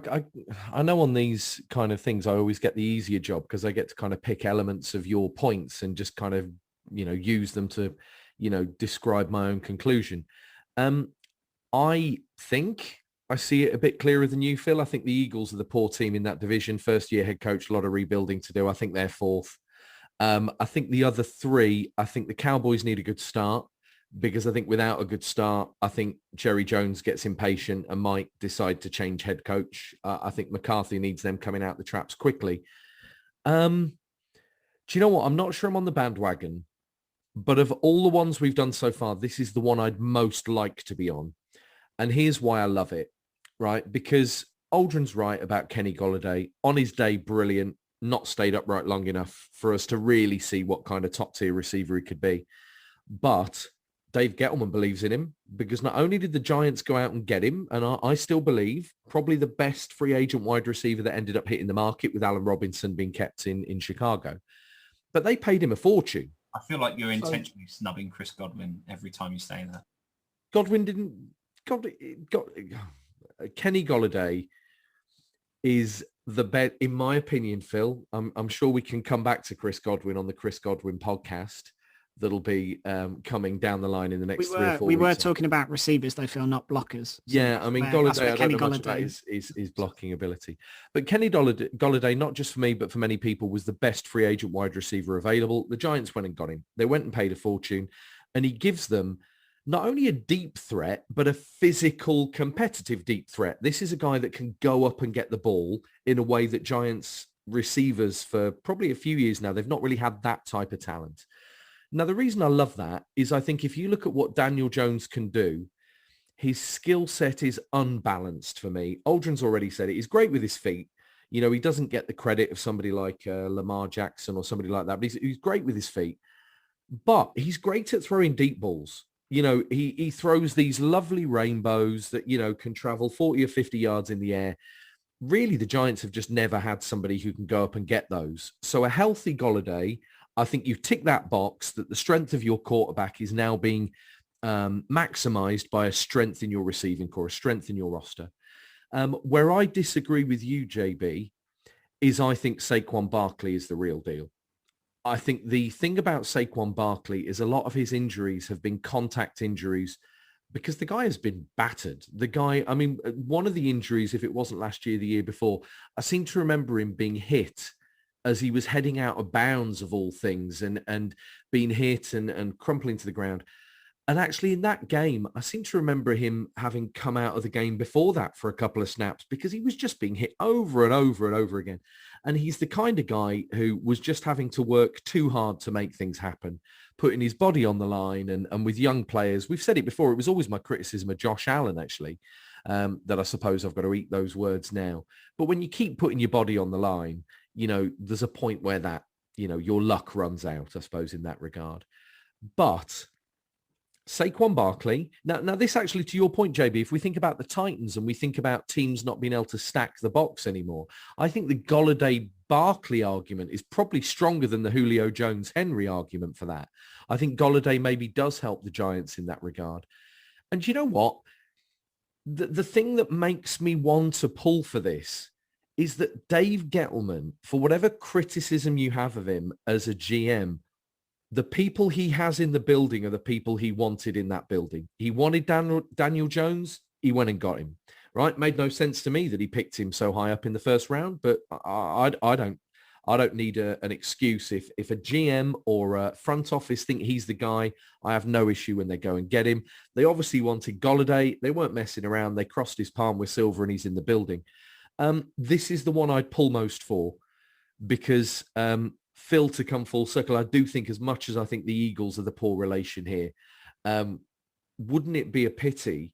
I know on these kind of things I always get the easier job because I get to kind of pick elements of your points and just kind of use them to describe my own conclusion. I think I see it a bit clearer than you, Phil. I think the Eagles are the poor team in that division. First year head coach, a lot of rebuilding to do. I think they're 4th. I think the other 3, I think the Cowboys need a good start, because I think without a good start, I think Jerry Jones gets impatient and might decide to change head coach. I think McCarthy needs them coming out the traps quickly. Do you know what? I'm not sure I'm on the bandwagon, but of all the ones we've done so far, this is the one I'd most like to be on. And here's why I love it, right? Because Aldrin's right about Kenny Golladay. On his day, brilliant, not stayed upright long enough for us to really see what kind of top-tier receiver he could be. But Dave Gettleman believes in him, because not only did the Giants go out and get him, and I still believe probably the best free agent wide receiver that ended up hitting the market, with Allen Robinson being kept in Chicago, but they paid him a fortune. I feel like you're intentionally snubbing Chris Godwin every time you say that. Godwin didn't... Kenny Golladay is the bet, in my opinion, Phil. I'm sure we can come back to Chris Godwin on the Chris Godwin podcast that'll be coming down the line in the next 3 or 4 weeks. We were talking about receivers, though, Phil, not blockers. So yeah, I mean, Golladay, I don't know much about his blocking ability. But Kenny Golladay, not just for me, but for many people, was the best free agent wide receiver available. The Giants went and got him. They went and paid a fortune, and he gives them not only a deep threat, but a physical, competitive deep threat. This is a guy that can go up and get the ball in a way that Giants receivers for probably a few years now, they've not really had that type of talent. Now, the reason I love that is I think if you look at what Daniel Jones can do, his skill set is unbalanced for me. Aldrin's already said it. He's great with his feet. He doesn't get the credit of somebody like Lamar Jackson or somebody like that, but he's great with his feet. But he's great at throwing deep balls. He throws these lovely rainbows that, can travel 40 or 50 yards in the air. Really, the Giants have just never had somebody who can go up and get those. So a healthy Golladay, I think you tick that box, that the strength of your quarterback is now being maximized by a strength in your receiving core, a strength in your roster. Where I disagree with you, JB, is I think Saquon Barkley is the real deal. I think the thing about Saquon Barkley is a lot of his injuries have been contact injuries, because the guy has been battered. The guy, I mean, one of the injuries, if it wasn't last year, the year before, I seem to remember him being hit as he was heading out of bounds of all things, and being hit and crumpling to the ground. And actually in that game, I seem to remember him having come out of the game before that for a couple of snaps, because he was just being hit over and over and over again. And he's the kind of guy who was just having to work too hard to make things happen, putting his body on the line. And with young players, we've said it before, it was always my criticism of Josh Allen, actually, that I suppose I've got to eat those words now. But when you keep putting your body on the line, there's a point where that, your luck runs out, I suppose, in that regard. But Saquon Barkley, now this actually, to your point, JB, if we think about the Titans and we think about teams not being able to stack the box anymore, I think the Golladay-Barkley argument is probably stronger than the Julio Jones-Henry argument for that. I think Golladay maybe does help the Giants in that regard. And you know what? The thing that makes me want to pull for this is that Dave Gettleman, for whatever criticism you have of him as a GM, the people he has in the building are the people he wanted in that building. He wanted Daniel Jones. He went and got him, right? Made no sense to me that he picked him so high up in the first round, but I don't need an excuse. If a GM or a front office think he's the guy, I have no issue when they go and get him. They obviously wanted Golladay. They weren't messing around. They crossed his palm with silver and he's in the building. This is the one I'd pull most for because Phil, to come full circle, I do think as much as I think the Eagles are the poor relation here, wouldn't it be a pity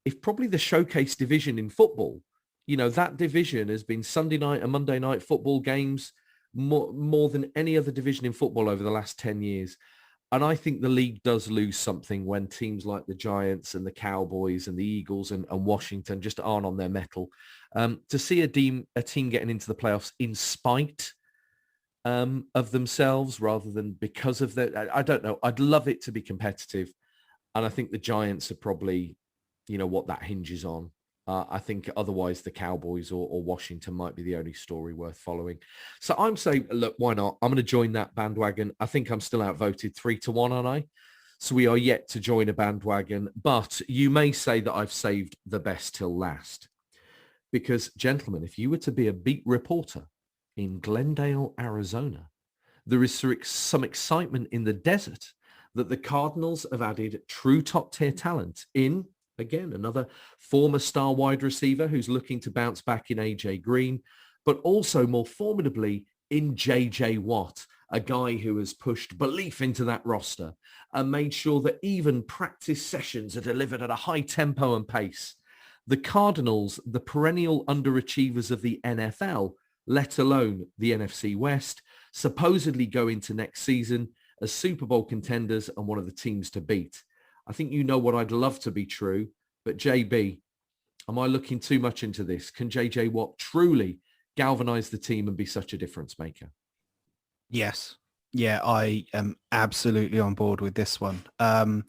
if probably the showcase division in football, that division has been Sunday night and Monday night football games more than any other division in football over the last 10 years. And I think the league does lose something when teams like the Giants and the Cowboys and the Eagles and Washington just aren't on their mettle. To see a team getting into the playoffs in spite of themselves rather than because of their, I don't know. I'd love it to be competitive. And I think the Giants are probably, what that hinges on. I think otherwise the Cowboys or Washington might be the only story worth following. So I'm saying, look, why not? I'm going to join that bandwagon. I think I'm still outvoted 3-1, aren't I? So we are yet to join a bandwagon. But you may say that I've saved the best till last. Because, gentlemen, if you were to be a beat reporter in Glendale, Arizona, there is some excitement in the desert that the Cardinals have added true top-tier talent in, again, another former star wide receiver who's looking to bounce back in AJ Green, but also more formidably in JJ Watt, a guy who has pushed belief into that roster and made sure that even practice sessions are delivered at a high tempo and pace. The Cardinals, the perennial underachievers of the NFL, let alone the NFC West, supposedly go into next season as Super Bowl contenders and one of the teams to beat. I think you know what I'd love to be true, but JB, am I looking too much into this? Can JJ Watt truly galvanize the team and be such a difference maker? Yes. Yeah, I am absolutely on board with this one. I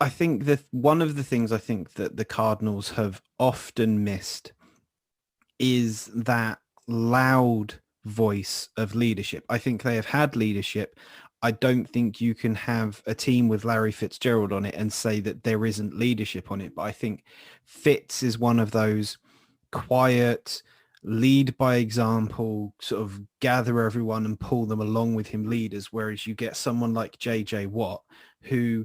think that one of the things I think that the Cardinals have often missed is that loud voice of leadership. I think they have had leadership. I don't think you can have a team with Larry Fitzgerald on it and say that there isn't leadership on it. But I think Fitz is one of those quiet, lead by example, sort of gather everyone and pull them along with him leaders. Whereas you get someone like JJ Watt, who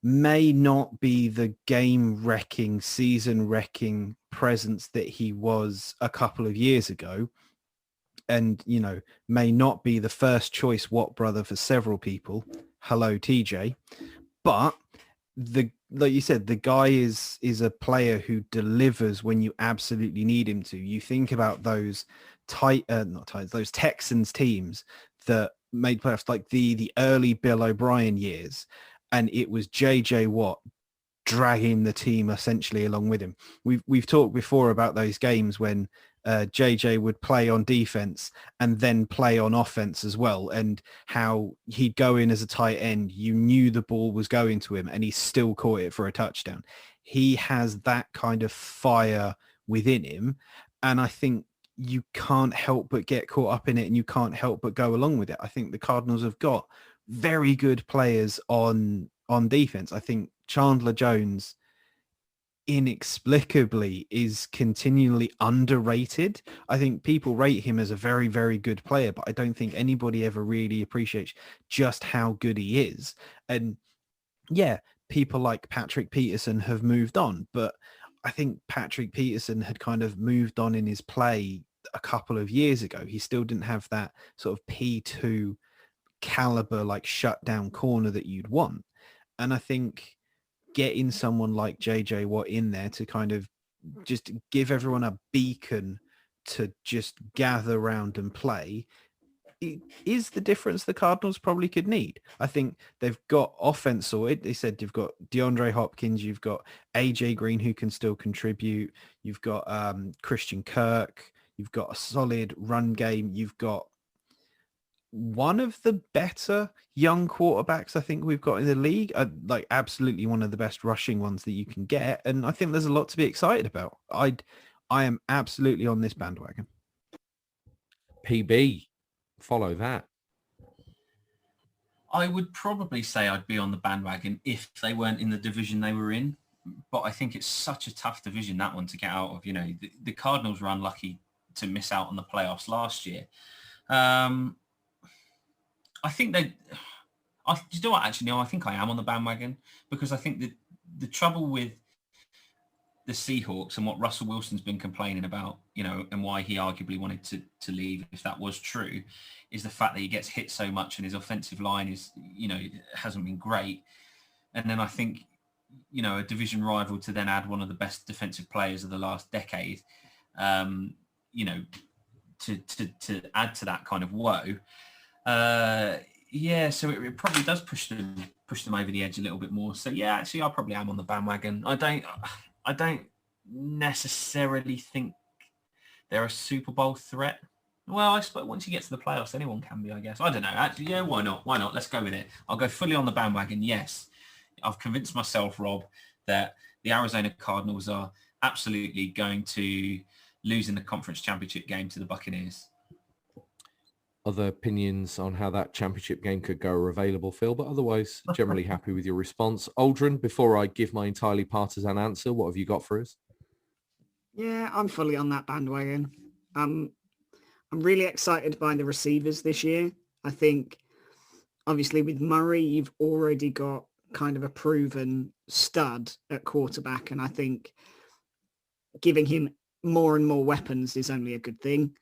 may not be the game-wrecking, season-wrecking presence that he was a couple of years ago, and, may not be the first choice Watt brother for several people. Hello, TJ. But like you said, the guy is a player who delivers when you absolutely need him to. You think about those those Texans teams that made playoffs, like the early Bill O'Brien years, and it was JJ Watt dragging the team essentially along with him. We've talked before about those games when JJ would play on defense and then play on offense as well, and how he'd go in as a tight end. You knew the ball was going to him and he still caught it for a touchdown. He has that kind of fire within him, and I think you can't help but get caught up in it and you can't help but go along with it. I think the Cardinals have got very good players on defense. I think Chandler Jones inexplicably is continually underrated. I think people rate him as a very, very good player, but I don't think anybody ever really appreciates just how good he is. And yeah, people like Patrick Peterson have moved on, but I think Patrick Peterson had kind of moved on in his play a couple of years ago. He still didn't have that sort of P2 caliber, like shutdown corner that you'd want. And I think getting someone like JJ Watt in there to kind of just give everyone a beacon to just gather around and play is the difference the Cardinals probably could need. I think they've got offense sorted. They said you've got DeAndre Hopkins, you've got AJ Green who can still contribute, you've got Christian Kirk, you've got a solid run game, you've got one of the better young quarterbacks I think we've got in the league, like absolutely one of the best rushing ones that you can get, and I think there's a lot to be excited about. I am absolutely on this bandwagon. PB, follow that. I would probably say I'd be on the bandwagon if they weren't in the division they were in, but I think it's such a tough division, that one, to get out of. The Cardinals were unlucky to miss out on the playoffs last year. I think you know what? Actually, no, I think I am on the bandwagon, because I think that the trouble with the Seahawks and what Russell Wilson's been complaining about, you know, and why he arguably wanted to leave, if that was true, is the fact that he gets hit so much and his offensive line is, you know, hasn't been great. And then I think, you know, a division rival to then add one of the best defensive players of the last decade, you know, to add to that kind of woe. Yeah, so it probably does push them over the edge a little bit more. So yeah, actually, I probably am on the bandwagon. I don't necessarily think they're a Super Bowl threat. Well, I suppose once you get to the playoffs, anyone can be, I guess. I don't know. Actually, yeah, why not? Why not? Let's go with it. I'll go fully on the bandwagon. Yes, I've convinced myself, Rob, that the Arizona Cardinals are absolutely going to lose in the conference championship game to the Buccaneers. Other opinions on how that championship game could go are available, Phil, but otherwise generally happy with your response. Aldrin, before I give my entirely partisan answer, what have you got for us? Yeah, I'm fully on that bandwagon. I'm really excited by the receivers this year. I think, obviously, with Murray, you've already got kind of a proven stud at quarterback, and I think giving him more and more weapons is only a good thing.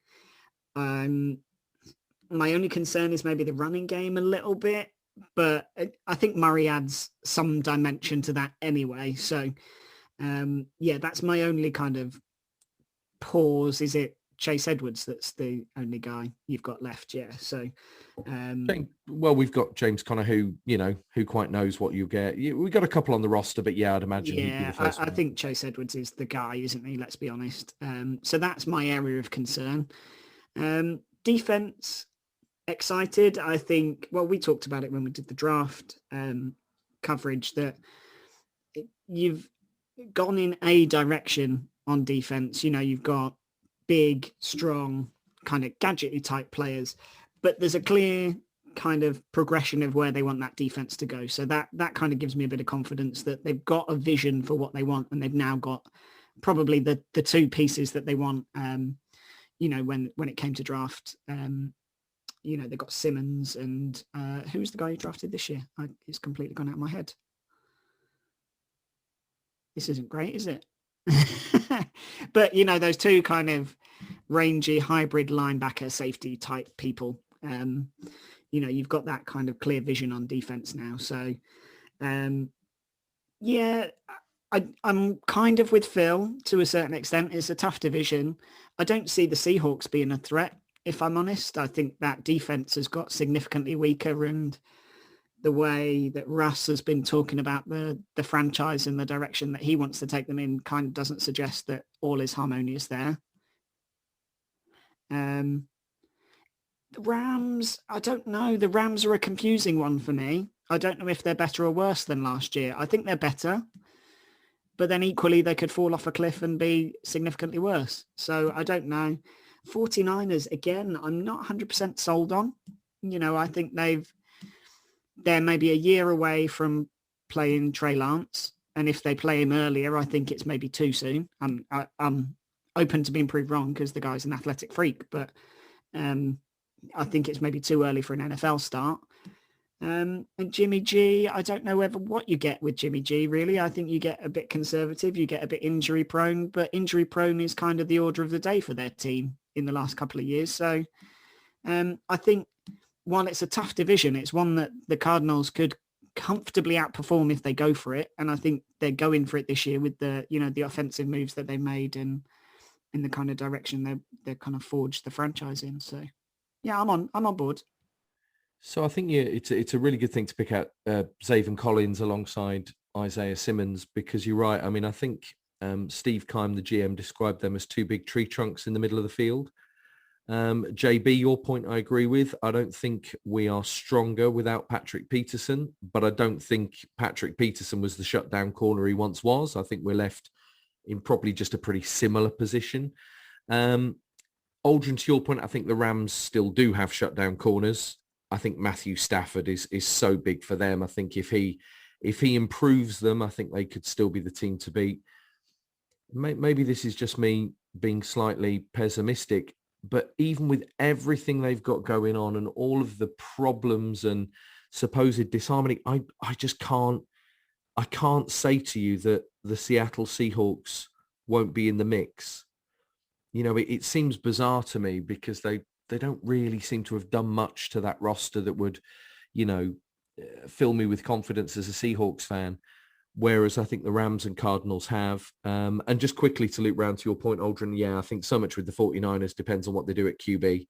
My only concern is maybe the running game a little bit, but I think Murray adds some dimension to that anyway. So, yeah, that's my only kind of pause. Is it Chase Edwards that's the only guy you've got left? Yeah. So, well, we've got James Conner, who quite knows what you get. We've got a couple on the roster, but yeah, I'd imagine he'd be the first one. I think Chase Edwards is the guy, isn't he? Let's be honest. So that's my area of concern. Defense. Excited. I think, well, we talked about it when we did the draft coverage, that you've gone in a direction on defense. You know, you've got big, strong, kind of gadgety type players, but there's a clear kind of progression of where they want that defense to go. So that kind of gives me a bit of confidence that they've got a vision for what they want, and they've now got probably the two pieces that they want. You know, when it came to draft, you know, they got Simmons and who's the guy who drafted this year? It's completely gone out of my head. This isn't great, is it? But, you know, those two kind of rangy hybrid linebacker safety type people, you know, you've got that kind of clear vision on defense now. So, yeah, I'm kind of with Phil to a certain extent. It's a tough division. I don't see the Seahawks being a threat. If I'm honest, I think that defense has got significantly weaker, and the way that Russ has been talking about the franchise and the direction that he wants to take them in kind of doesn't suggest that all is harmonious there. The Rams, I don't know. The Rams are a confusing one for me. I don't know if they're better or worse than last year. I think they're better, but then equally they could fall off a cliff and be significantly worse. So I don't know. 49ers, again, I'm not 100% sold on. You know, I think they're maybe a year away from playing Trey Lance. And if they play him earlier, I think it's maybe too soon. I'm open to being proved wrong because the guy's an athletic freak, but I think it's maybe too early for an NFL start. And Jimmy G, I don't know what you get with Jimmy G, really. I think you get a bit conservative, you get a bit injury prone, but injury prone is kind of the order of the day for their team in the last couple of years. So I think while it's a tough division, it's one that the Cardinals could comfortably outperform if they go for it. And I think they're going for it this year with the, you know, the offensive moves that they made and in the kind of direction they're kind of forged the franchise in. So yeah, I'm on board. So I think it's a really good thing to pick out Zaven Collins alongside Isaiah Simmons, because you're right. I mean, I think Steve Keim, the GM, described them as two big tree trunks in the middle of the field. JB, your point I agree with. I don't think we are stronger without Patrick Peterson, but I don't think Patrick Peterson was the shutdown corner he once was. I think we're left in probably just a pretty similar position. Aldrin, to your point, I think the Rams still do have shutdown corners. I think Matthew Stafford is so big for them. I think if he improves them, I think they could still be the team to beat. Maybe this is just me being slightly pessimistic, but even with everything they've got going on and all of the problems and supposed disharmony, I can't say to you that the Seattle Seahawks won't be in the mix. You know, it seems bizarre to me because they don't really seem to have done much to that roster that would, you know, fill me with confidence as a Seahawks fan. Whereas I think the Rams and Cardinals have. And just quickly to loop round to your point, Aldrin, yeah, I think so much with the 49ers depends on what they do at QB.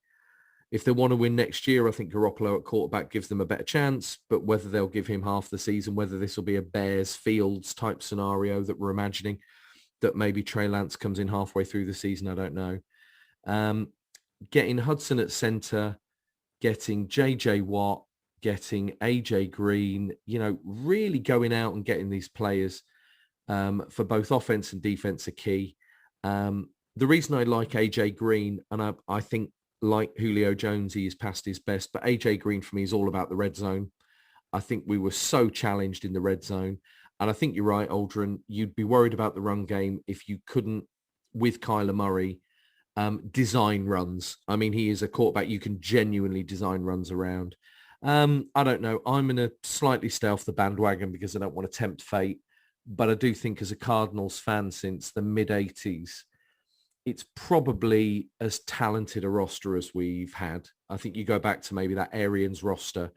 If they want to win next year, I think Garoppolo at quarterback gives them a better chance, but whether they'll give him half the season, whether this will be a Bears Fields type scenario that we're imagining, that maybe Trey Lance comes in halfway through the season, I don't know. Getting Hudson at center, getting JJ Watt, getting AJ Green, you know, really going out and getting these players for both offense and defense are key. The reason I like AJ Green, and I think like Julio Jones, he is past his best, but AJ Green for me is all about the red zone. I think we were so challenged in the red zone. And I think you're right, Aldrin, you'd be worried about the run game if you couldn't, with Kyler Murray, design runs. I mean, he is a quarterback you can genuinely design runs around. I don't know. I'm going to slightly stay off the bandwagon because I don't want to tempt fate. But I do think as a Cardinals fan since the mid-'80s, it's probably as talented a roster as we've had. I think you go back to maybe that Arians roster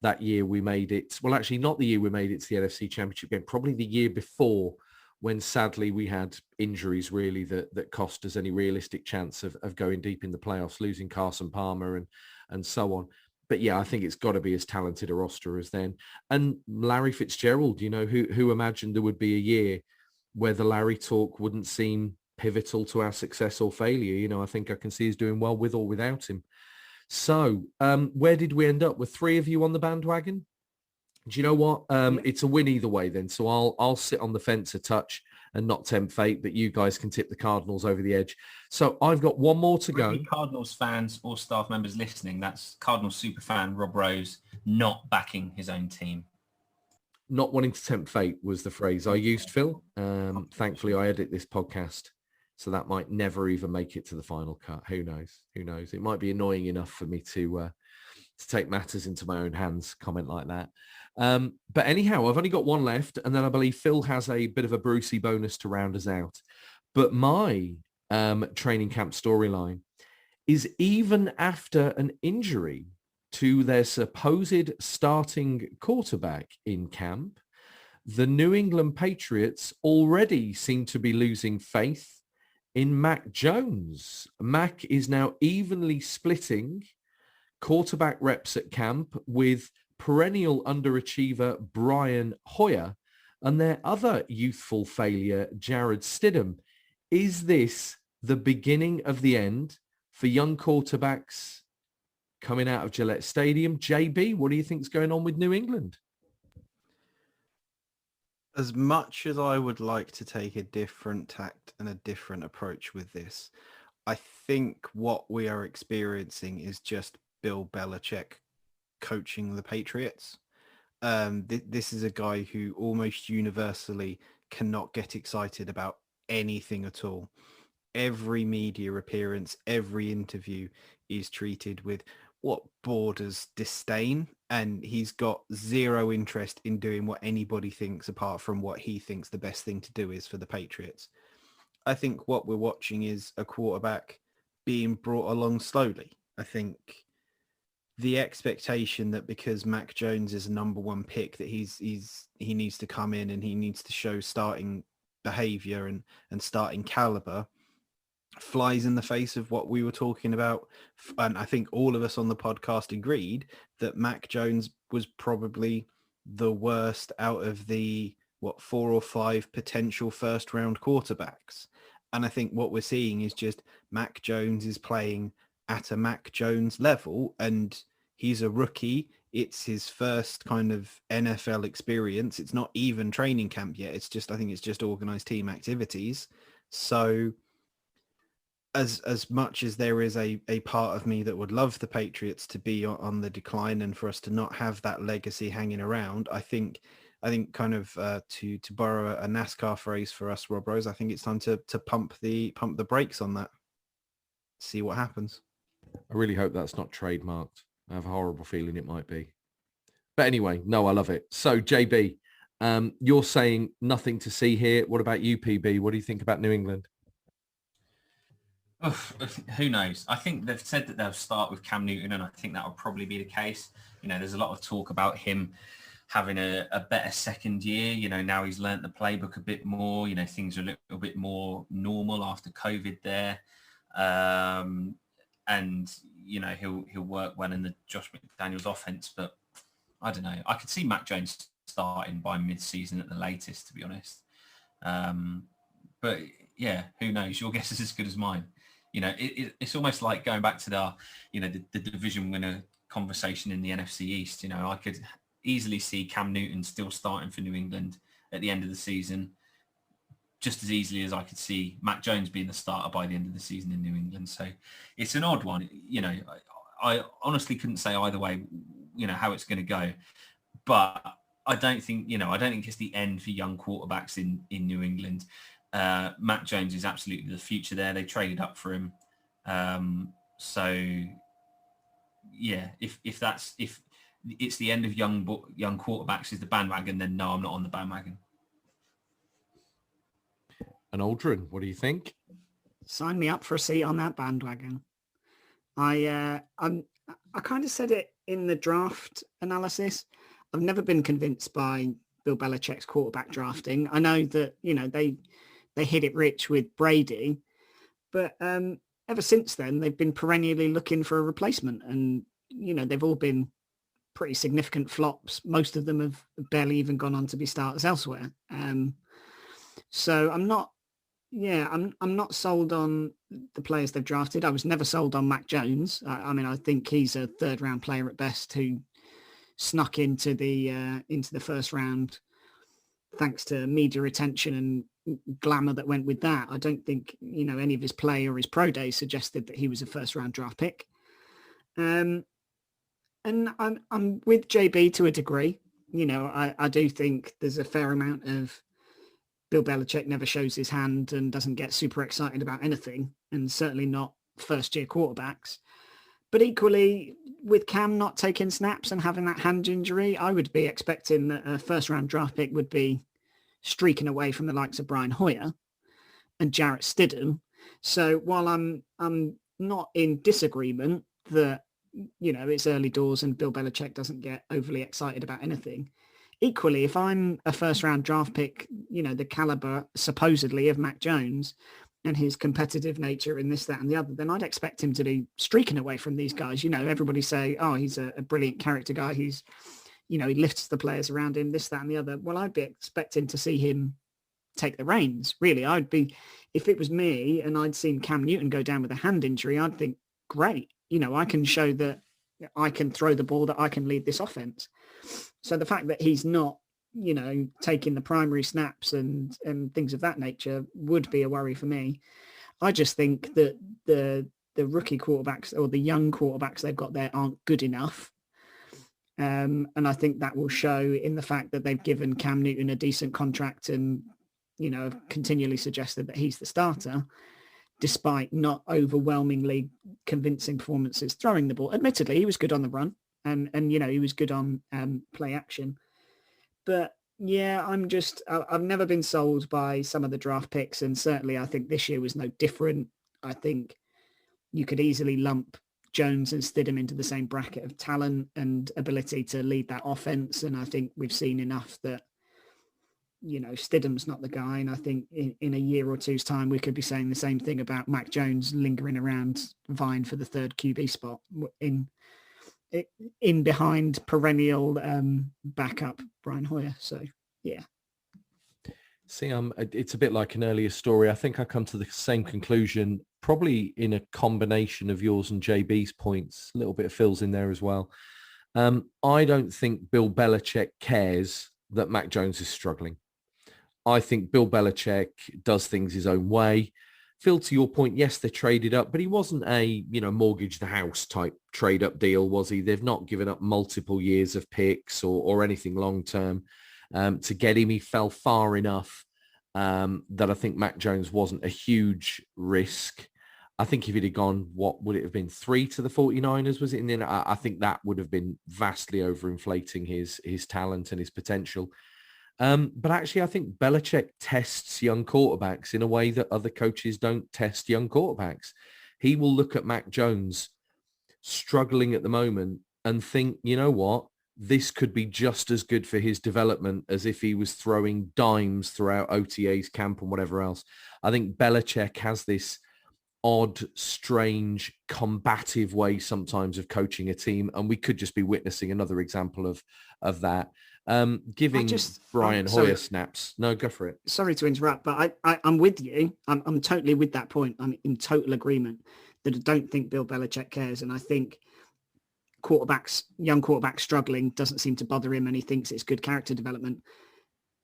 that year we made it. Well, actually, not the year we made it to the NFC Championship game, probably the year before when sadly we had injuries really that cost us any realistic chance of going deep in the playoffs, losing Carson Palmer and so on. But yeah, I think it's got to be as talented a roster as then. And Larry Fitzgerald, you know, who imagined there would be a year where the Larry talk wouldn't seem pivotal to our success or failure. You know, I think I can see he's doing well with or without him. So where did we end up? Were three of you on the bandwagon? Do you know what? It's a win either way then. So I'll sit on the fence a touch and not tempt fate, but you guys can tip the Cardinals over the edge. So I've got one more to go. Cardinals fans or staff members listening, that's Cardinals super fan Rob Rose not backing his own team. Not wanting to tempt fate was the phrase I used, Phil. Thankfully, I edit this podcast, so that might never even make it to the final cut. Who knows? Who knows? It might be annoying enough for me to take matters into my own hands, comment like that. But anyhow, I've only got one left, and then I believe Phil has a bit of a Brucey bonus to round us out. But my training camp storyline is even after an injury to their supposed starting quarterback in camp, the New England Patriots already seem to be losing faith in Mac Jones. Mac is now evenly splitting quarterback reps at camp with perennial underachiever Brian Hoyer and their other youthful failure, Jared Stidham. Is this the beginning of the end for young quarterbacks coming out of Gillette Stadium? JB, what do you think's going on with New England? As much as I would like to take a different tact and a different approach with this, I think what we are experiencing is just Bill Belichick coaching the Patriots. This is a guy who almost universally cannot get excited about anything at all. Every media appearance, every interview is treated with what borders disdain, and he's got zero interest in doing what anybody thinks apart from what he thinks the best thing to do is for the Patriots. I think what we're watching is a quarterback being brought along slowly. I think the expectation that because Mac Jones is a number one pick that he needs to come in and he needs to show starting behavior and starting caliber flies in the face of what we were talking about. And I think all of us on the podcast agreed that Mac Jones was probably the worst out of the 4 or 5 potential first round quarterbacks. And I think what we're seeing is just Mac Jones is playing at a Mac Jones level, and he's a rookie. It's his first kind of NFL experience. It's not even training camp yet. I think it's just organized team activities. So as much as there is a part of me that would love the Patriots to be on the decline and for us to not have that legacy hanging around, I think kind of to borrow a NASCAR phrase for us, Rob Rose, I think it's time to pump the brakes on that. See what happens. I really hope that's not trademarked. I have a horrible feeling it might be. But anyway, no, I love it. So JB, You're saying nothing to see here. What about you, PB? What do you think about New England? Who knows? I think they've said that they'll start with Cam Newton, and I think that will probably be the case. There's a lot of talk about him having a better second year. Now he's learnt the playbook a bit more. Things are a little bit more normal after COVID there. And he'll work well in the Josh McDaniels offense, but I don't know. I could see Mac Jones starting by mid-season at the latest, to be honest. But yeah, who knows? Your guess is as good as mine. It's almost like going back to the division winner conversation in the NFC East. I could easily see Cam Newton still starting for New England at the end of the season, just as easily as I could see Mac Jones being the starter by the end of the season in New England. So it's an odd one. I honestly couldn't say either way, how it's going to go. But I don't think it's the end for young quarterbacks in New England. Mac Jones is absolutely the future there. They traded up for him. So yeah, if it's the end of young quarterbacks is the bandwagon, then no, I'm not on the bandwagon. And Aldrin, what do you think? Sign me up for a seat on that bandwagon. I kind of said it in the draft analysis. I've never been convinced by Bill Belichick's quarterback drafting. I know that, they hit it rich with Brady, but ever since then, they've been perennially looking for a replacement. And, they've all been pretty significant flops. Most of them have barely even gone on to be starters elsewhere. So I'm not sold on the players they've drafted. I was never sold on Mac Jones. I think he's a third round player at best who snuck into the first round thanks to media attention and glamour that went with that. I don't think any of his play or his pro day suggested that he was a first round draft pick. And I'm with JB to a degree. I do think there's a fair amount of Bill Belichick never shows his hand and doesn't get super excited about anything, and certainly not first-year quarterbacks. But equally, with Cam not taking snaps and having that hand injury, I would be expecting that a first-round draft pick would be streaking away from the likes of Brian Hoyer and Jarrett Stidham. So while I'm not in disagreement that, it's early doors and Bill Belichick doesn't get overly excited about anything, equally, if I'm a first-round draft pick, the caliber supposedly of Mac Jones and his competitive nature in this, that, and the other, then I'd expect him to be streaking away from these guys. Everybody say, oh, he's a brilliant character guy. He's, he lifts the players around him, this, that, and the other. Well, I'd be expecting to see him take the reins. Really, if it was me and I'd seen Cam Newton go down with a hand injury, I'd think, great. I can show that I can throw the ball, that I can lead this offense. So the fact that he's not, taking the primary snaps and things of that nature would be a worry for me. I just think that the rookie quarterbacks or the young quarterbacks they've got there aren't good enough. And I think that will show in the fact that they've given Cam Newton a decent contract and, have continually suggested that he's the starter, despite not overwhelmingly convincing performances throwing the ball. Admittedly, he was good on the run and he was good on play action. But yeah, I've never been sold by some of the draft picks. And certainly I think this year was no different. I think you could easily lump Jones and Stidham into the same bracket of talent and ability to lead that offense. And I think we've seen enough that, Stidham's not the guy. And I think in a year or two's time, we could be saying the same thing about Mac Jones lingering around vying for the third QB spot in behind perennial backup Brian Hoyer. So, yeah. See, it's a bit like an earlier story. I think I come to the same conclusion, probably in a combination of yours and JB's points, a little bit of Phil's in there as well. I don't think Bill Belichick cares that Mac Jones is struggling. I think Bill Belichick does things his own way. Phil, to your point, yes, they traded up, but he wasn't a, mortgage the house type trade up deal, was he? They've not given up multiple years of picks or anything long term to get him. He fell far enough that I think Mac Jones wasn't a huge risk. I think if he'd have gone, what would it have been, 3 to the 49ers, was it? And then I think that would have been vastly overinflating his talent and his potential. But actually, I think Belichick tests young quarterbacks in a way that other coaches don't test young quarterbacks. He will look at Mac Jones struggling at the moment and think, you know what, this could be just as good for his development as if he was throwing dimes throughout OTA's camp and whatever else. I think Belichick has this odd, strange, combative way sometimes of coaching a team, and we could just be witnessing another example of that. Giving Brian Hoyer snaps. No, go for it. Sorry to interrupt, but I'm with you. I'm totally with that point. I'm in total agreement that I don't think Bill Belichick cares, and I think young quarterbacks struggling doesn't seem to bother him, and he thinks it's good character development.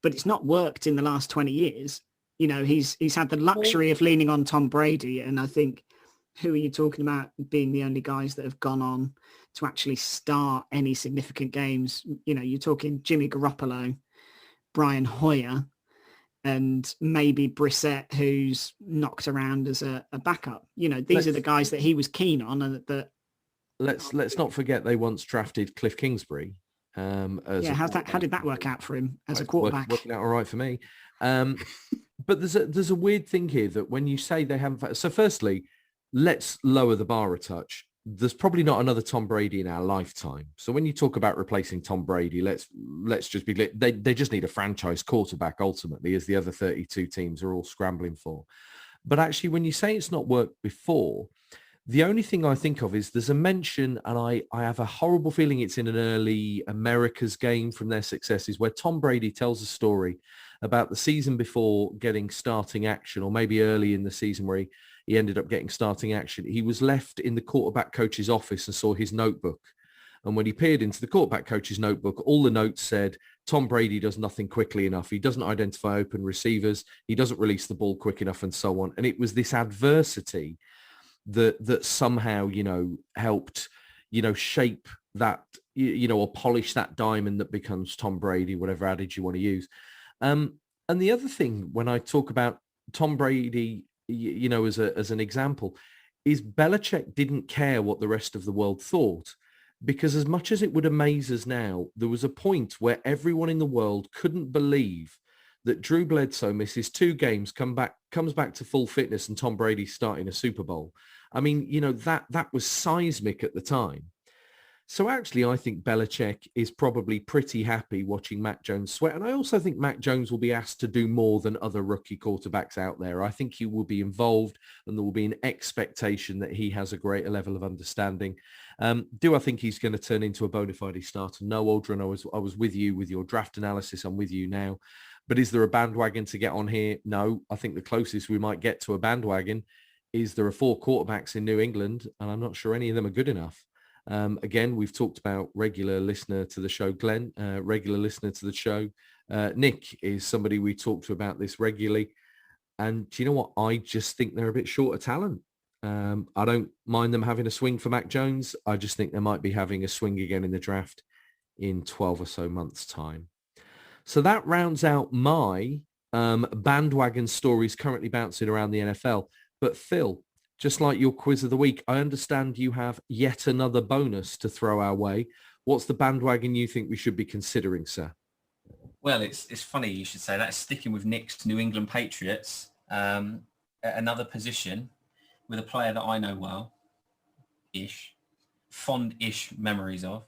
But it's not worked in the last 20 years. You know, he's had the luxury of leaning on Tom Brady, and I think, who are you talking about being the only guys that have gone on to actually start any significant games? You know, you're talking Jimmy Garoppolo, Brian Hoyer, and maybe Brissett, who's knocked around as a backup. You know, these are the guys that he was keen on, and that. Let's not forget they once drafted Cliff Kingsbury. How did that work out for him as a quarterback? Working out all right for me. But there's a weird thing here that when you say they haven't. So firstly, let's lower the bar a touch. There's probably not another Tom Brady in our lifetime. So when you talk about replacing Tom Brady, let's just be, they just need a franchise quarterback ultimately, as the other 32 teams are all scrambling for. But actually, when you say it's not worked before, the only thing I think of is there's a mention, and I have a horrible feeling it's in an early America's game from their successes, where Tom Brady tells a story about the season before getting starting action, or maybe early in the season where he ended up getting starting action. He was left in the quarterback coach's office and saw his notebook. And when he peered into the quarterback coach's notebook, all the notes said, Tom Brady does nothing quickly enough. He doesn't identify open receivers. He doesn't release the ball quick enough, and so on. And it was this adversity that somehow, helped, shape that, or polish that diamond that becomes Tom Brady, whatever adage you want to use. And the other thing, when I talk about Tom Brady, as an example, is Belichick didn't care what the rest of the world thought, because as much as it would amaze us now, there was a point where everyone in the world couldn't believe that Drew Bledsoe misses 2 games, comes back to full fitness, and Tom Brady's starting a Super Bowl. I mean, that was seismic at the time. So actually, I think Belichick is probably pretty happy watching Mac Jones sweat. And I also think Mac Jones will be asked to do more than other rookie quarterbacks out there. I think he will be involved, and there will be an expectation that he has a greater level of understanding. Do I think he's going to turn into a bona fide starter? No, Aldrin, I was with you with your draft analysis. I'm with you now. But is there a bandwagon to get on here? No. I think the closest we might get to a bandwagon is there are 4 quarterbacks in New England, and I'm not sure any of them are good enough. Again, we've talked about regular listener to the show, Glenn, regular listener to the show. Nick is somebody we talk to about this regularly. And do you know what? I just think they're a bit short of talent. I don't mind them having a swing for Mac Jones. I just think they might be having a swing again in the draft in 12 or so months' time. So that rounds out my bandwagon stories currently bouncing around the NFL. But Phil, just like your quiz of the week, I understand you have yet another bonus to throw our way. What's the bandwagon you think we should be considering, sir? Well, it's funny you should say that. Sticking with Nick's New England Patriots, at another position with a player that I know well-ish, fond-ish memories of.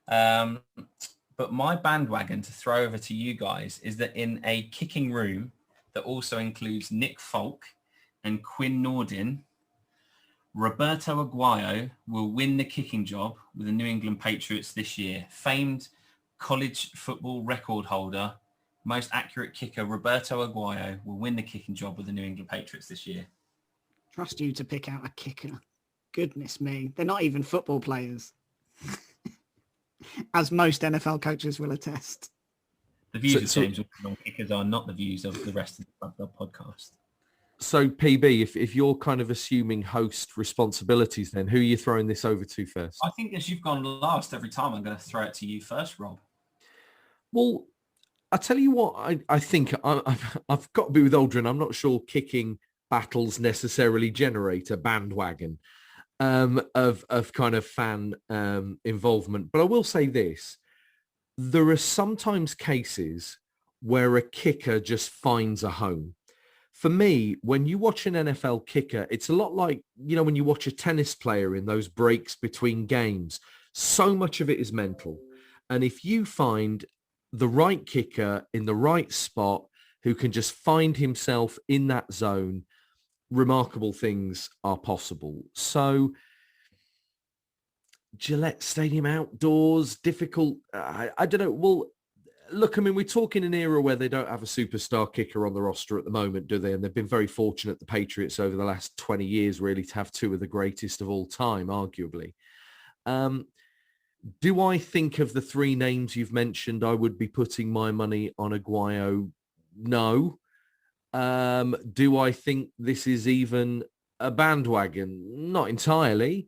But my bandwagon to throw over to you guys is that in a kicking room that also includes Nick Folk and Quinn Nordin, Roberto Aguayo will win the kicking job with the New England Patriots this year. Famed college football record holder, most accurate kicker, Roberto Aguayo will win the kicking job with the New England Patriots this year. Trust you to pick out a kicker. Goodness me. They're not even football players. As most NFL coaches will attest. The views of James on kickers are not the views of the rest of the Club Dub podcast. So, PB, if you're kind of assuming host responsibilities, then who are you throwing this over to first? I think as you've gone last every time, I'm going to throw it to you first, Rob. Well, I tell you what, I think I've got to be with Aldrin. I'm not sure kicking battles necessarily generate a bandwagon of kind of fan involvement. But I will say this. There are sometimes cases where a kicker just finds a home. For me, when you watch an NFL kicker, it's a lot like, when you watch a tennis player in those breaks between games, so much of it is mental. And if you find the right kicker in the right spot who can just find himself in that zone, remarkable things are possible. So Gillette Stadium outdoors, difficult. I don't know. Well, look, I mean, we're talking an era where they don't have a superstar kicker on the roster at the moment, do they? And they've been very fortunate, the Patriots, over the last 20 years, really, to have two of the greatest of all time, arguably. Do I think of the three names you've mentioned, I would be putting my money on Aguayo? No. Do I think this is even a bandwagon? Not entirely.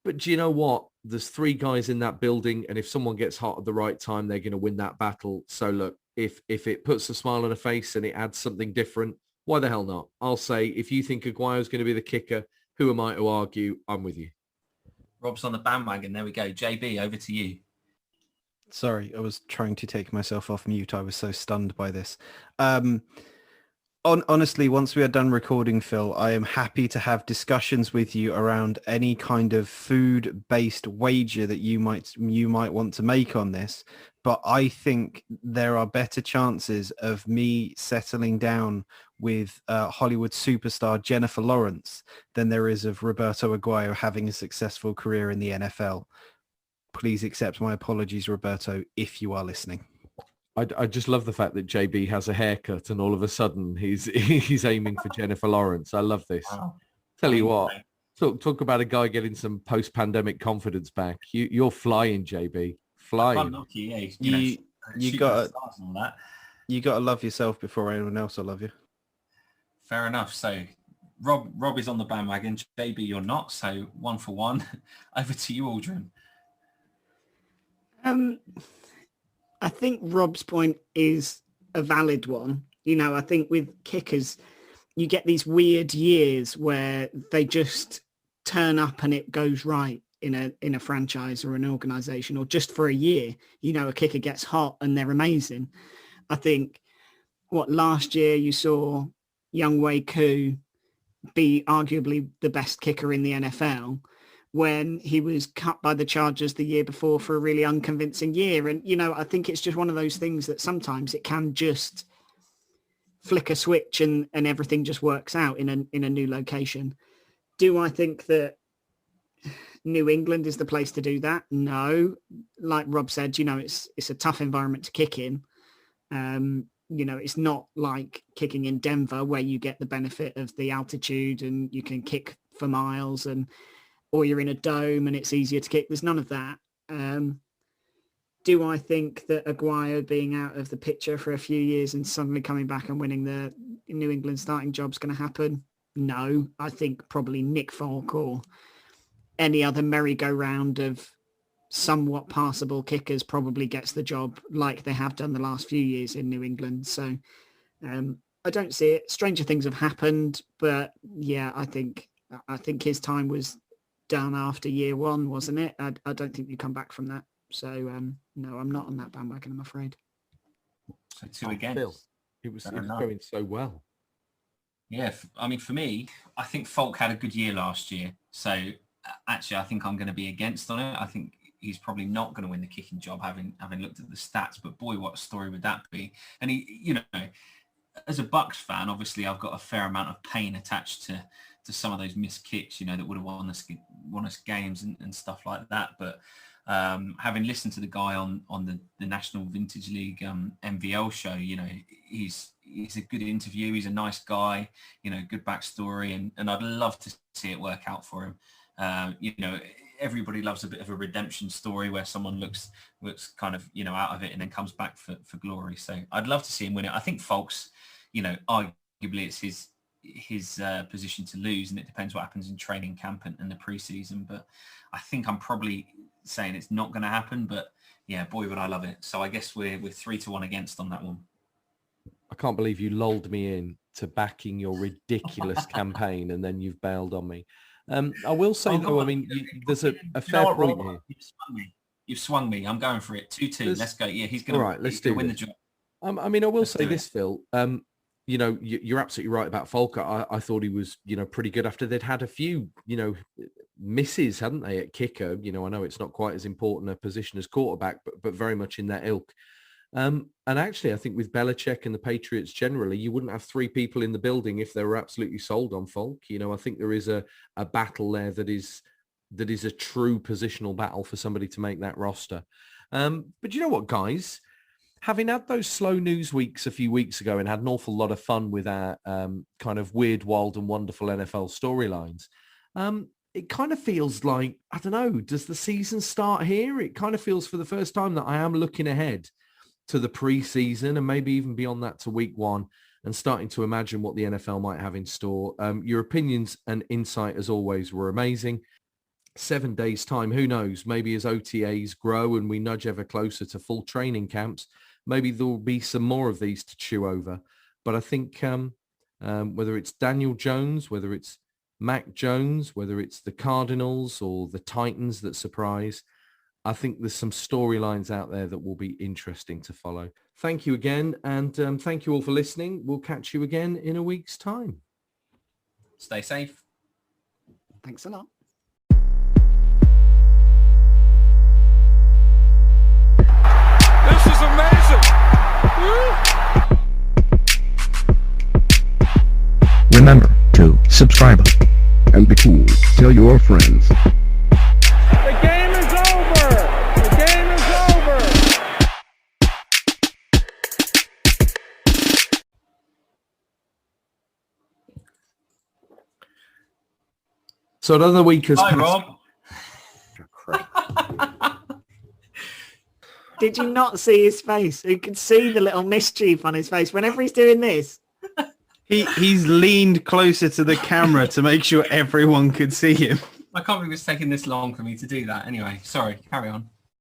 But do you know what? There's three guys in that building, and if someone gets hot at the right time, they're going to win that battle. So look, if it puts a smile on a face and it adds something different, why the hell not? I'll say, if you think Aguayo's going to be the kicker, who am I to argue? I'm with you. Rob's on the bandwagon. There we go. JB, over to you. Sorry, I was trying to take myself off mute. I was so stunned by this. Honestly, once we are done recording, Phil, I am happy to have discussions with you around any kind of food-based wager that you might want to make on this. But I think there are better chances of me settling down with Hollywood superstar Jennifer Lawrence than there is of Roberto Aguayo having a successful career in the NFL. Please accept my apologies, Roberto, if you are listening. I just love the fact that JB has a haircut and all of a sudden he's aiming for Jennifer Lawrence. I love this. Wow. Tell you what, talk about a guy getting some post-pandemic confidence back. You're flying, JB. Flying. You got to love yourself before anyone else will love you. Fair enough. So Rob is on the bandwagon. JB, you're not. So 1 for 1. Over to you, Aldrin. I think Rob's point is a valid one. I think with kickers, you get these weird years where they just turn up and it goes right in a franchise or an organization, or just for a year, a kicker gets hot and they're amazing. I think last year you saw Young Wei Koo be arguably the best kicker in the NFL, when he was cut by the Chargers the year before for a really unconvincing year. And, I think it's just one of those things that sometimes it can just flick a switch and everything just works out in a new location. Do I think that New England is the place to do that? No. Like Rob said, it's a tough environment to kick in. It's not like kicking in Denver where you get the benefit of the altitude and you can kick for miles, or you're in a dome and it's easier to kick. There's none of that. Do I think that Aguayo being out of the picture for a few years and suddenly coming back and winning the New England starting job's going to happen? No. I think probably Nick Folk or any other merry-go-round of somewhat passable kickers probably gets the job, like they have done the last few years in New England. So I don't see it. Stranger things have happened, but yeah, I think his time was done after year one, wasn't it? I don't think you come back from that. So no, I'm not on that bandwagon, I'm afraid. So 2 against. Bill, it was going so well. Yeah, I mean, for me, I think Folk had a good year last year. So actually, I think I'm going to be against on it. I think he's probably not going to win the kicking job, having looked at the stats. But boy, what a story would that be? And he, as a Bucks fan, obviously, I've got a fair amount of pain attached to some of those missed kicks, that would have won us games and stuff like that. But having listened to the guy on the National Vintage League MVL show, he's a good interview. He's a nice guy, good backstory, and I'd love to see it work out for him. Everybody loves a bit of a redemption story where someone looks kind of, out of it and then comes back for glory. So I'd love to see him win it. I think Folks, arguably it's his position to lose, and it depends what happens in training camp and the preseason. But I think I'm probably saying it's not going to happen. But yeah, boy, would I love it. So I guess we're 3-1 against on that one. I can't believe you lulled me in to backing your ridiculous campaign, and then you've bailed on me. I will say though, I mean, there's a fair point here. You've swung me. I'm going for it. 2-2. Let's go. Yeah, he's going to win the job. I mean, I will say this, Phil. You know, you're absolutely right about Folker. I thought he was, you know, pretty good after they'd had a few, you know, misses, hadn't they, at kicker? You know, I know it's not quite as important a position as quarterback, but very much in that ilk. And actually, I think with Belichick and the Patriots generally, you wouldn't have three people in the building if they were absolutely sold on Folk. You know, I think there is a battle there that is a true positional battle for somebody to make that roster. But you know what, guys? Having had those slow news weeks a few weeks ago and had an awful lot of fun with our kind of weird, wild and wonderful NFL storylines, it kind of feels like, I don't know, does the season start here? It kind of feels for the first time that I am looking ahead to the preseason and maybe even beyond that to week one and starting to imagine what the NFL might have in store. Your opinions and insight, as always, were amazing. 7 days' time, who knows? Maybe as OTAs grow and we nudge ever closer to full training camps, maybe there will be some more of these to chew over. But I think whether it's Daniel Jones, whether it's Mac Jones, whether it's the Cardinals or the Titans that surprise, I think there's some storylines out there that will be interesting to follow. Thank you again, and thank you all for listening. We'll catch you again in a week's time. Stay safe. Thanks a lot. This is amazing. Remember to subscribe and be cool. Tell your friends. The game is over. The game is over. So another week has Hi, passed. Rob. Did you not see his face? You could see the little mischief on his face whenever he's doing this. He's leaned closer to the camera to make sure everyone could see him. I can't believe it's taken this long for me to do that. Anyway, sorry, carry on.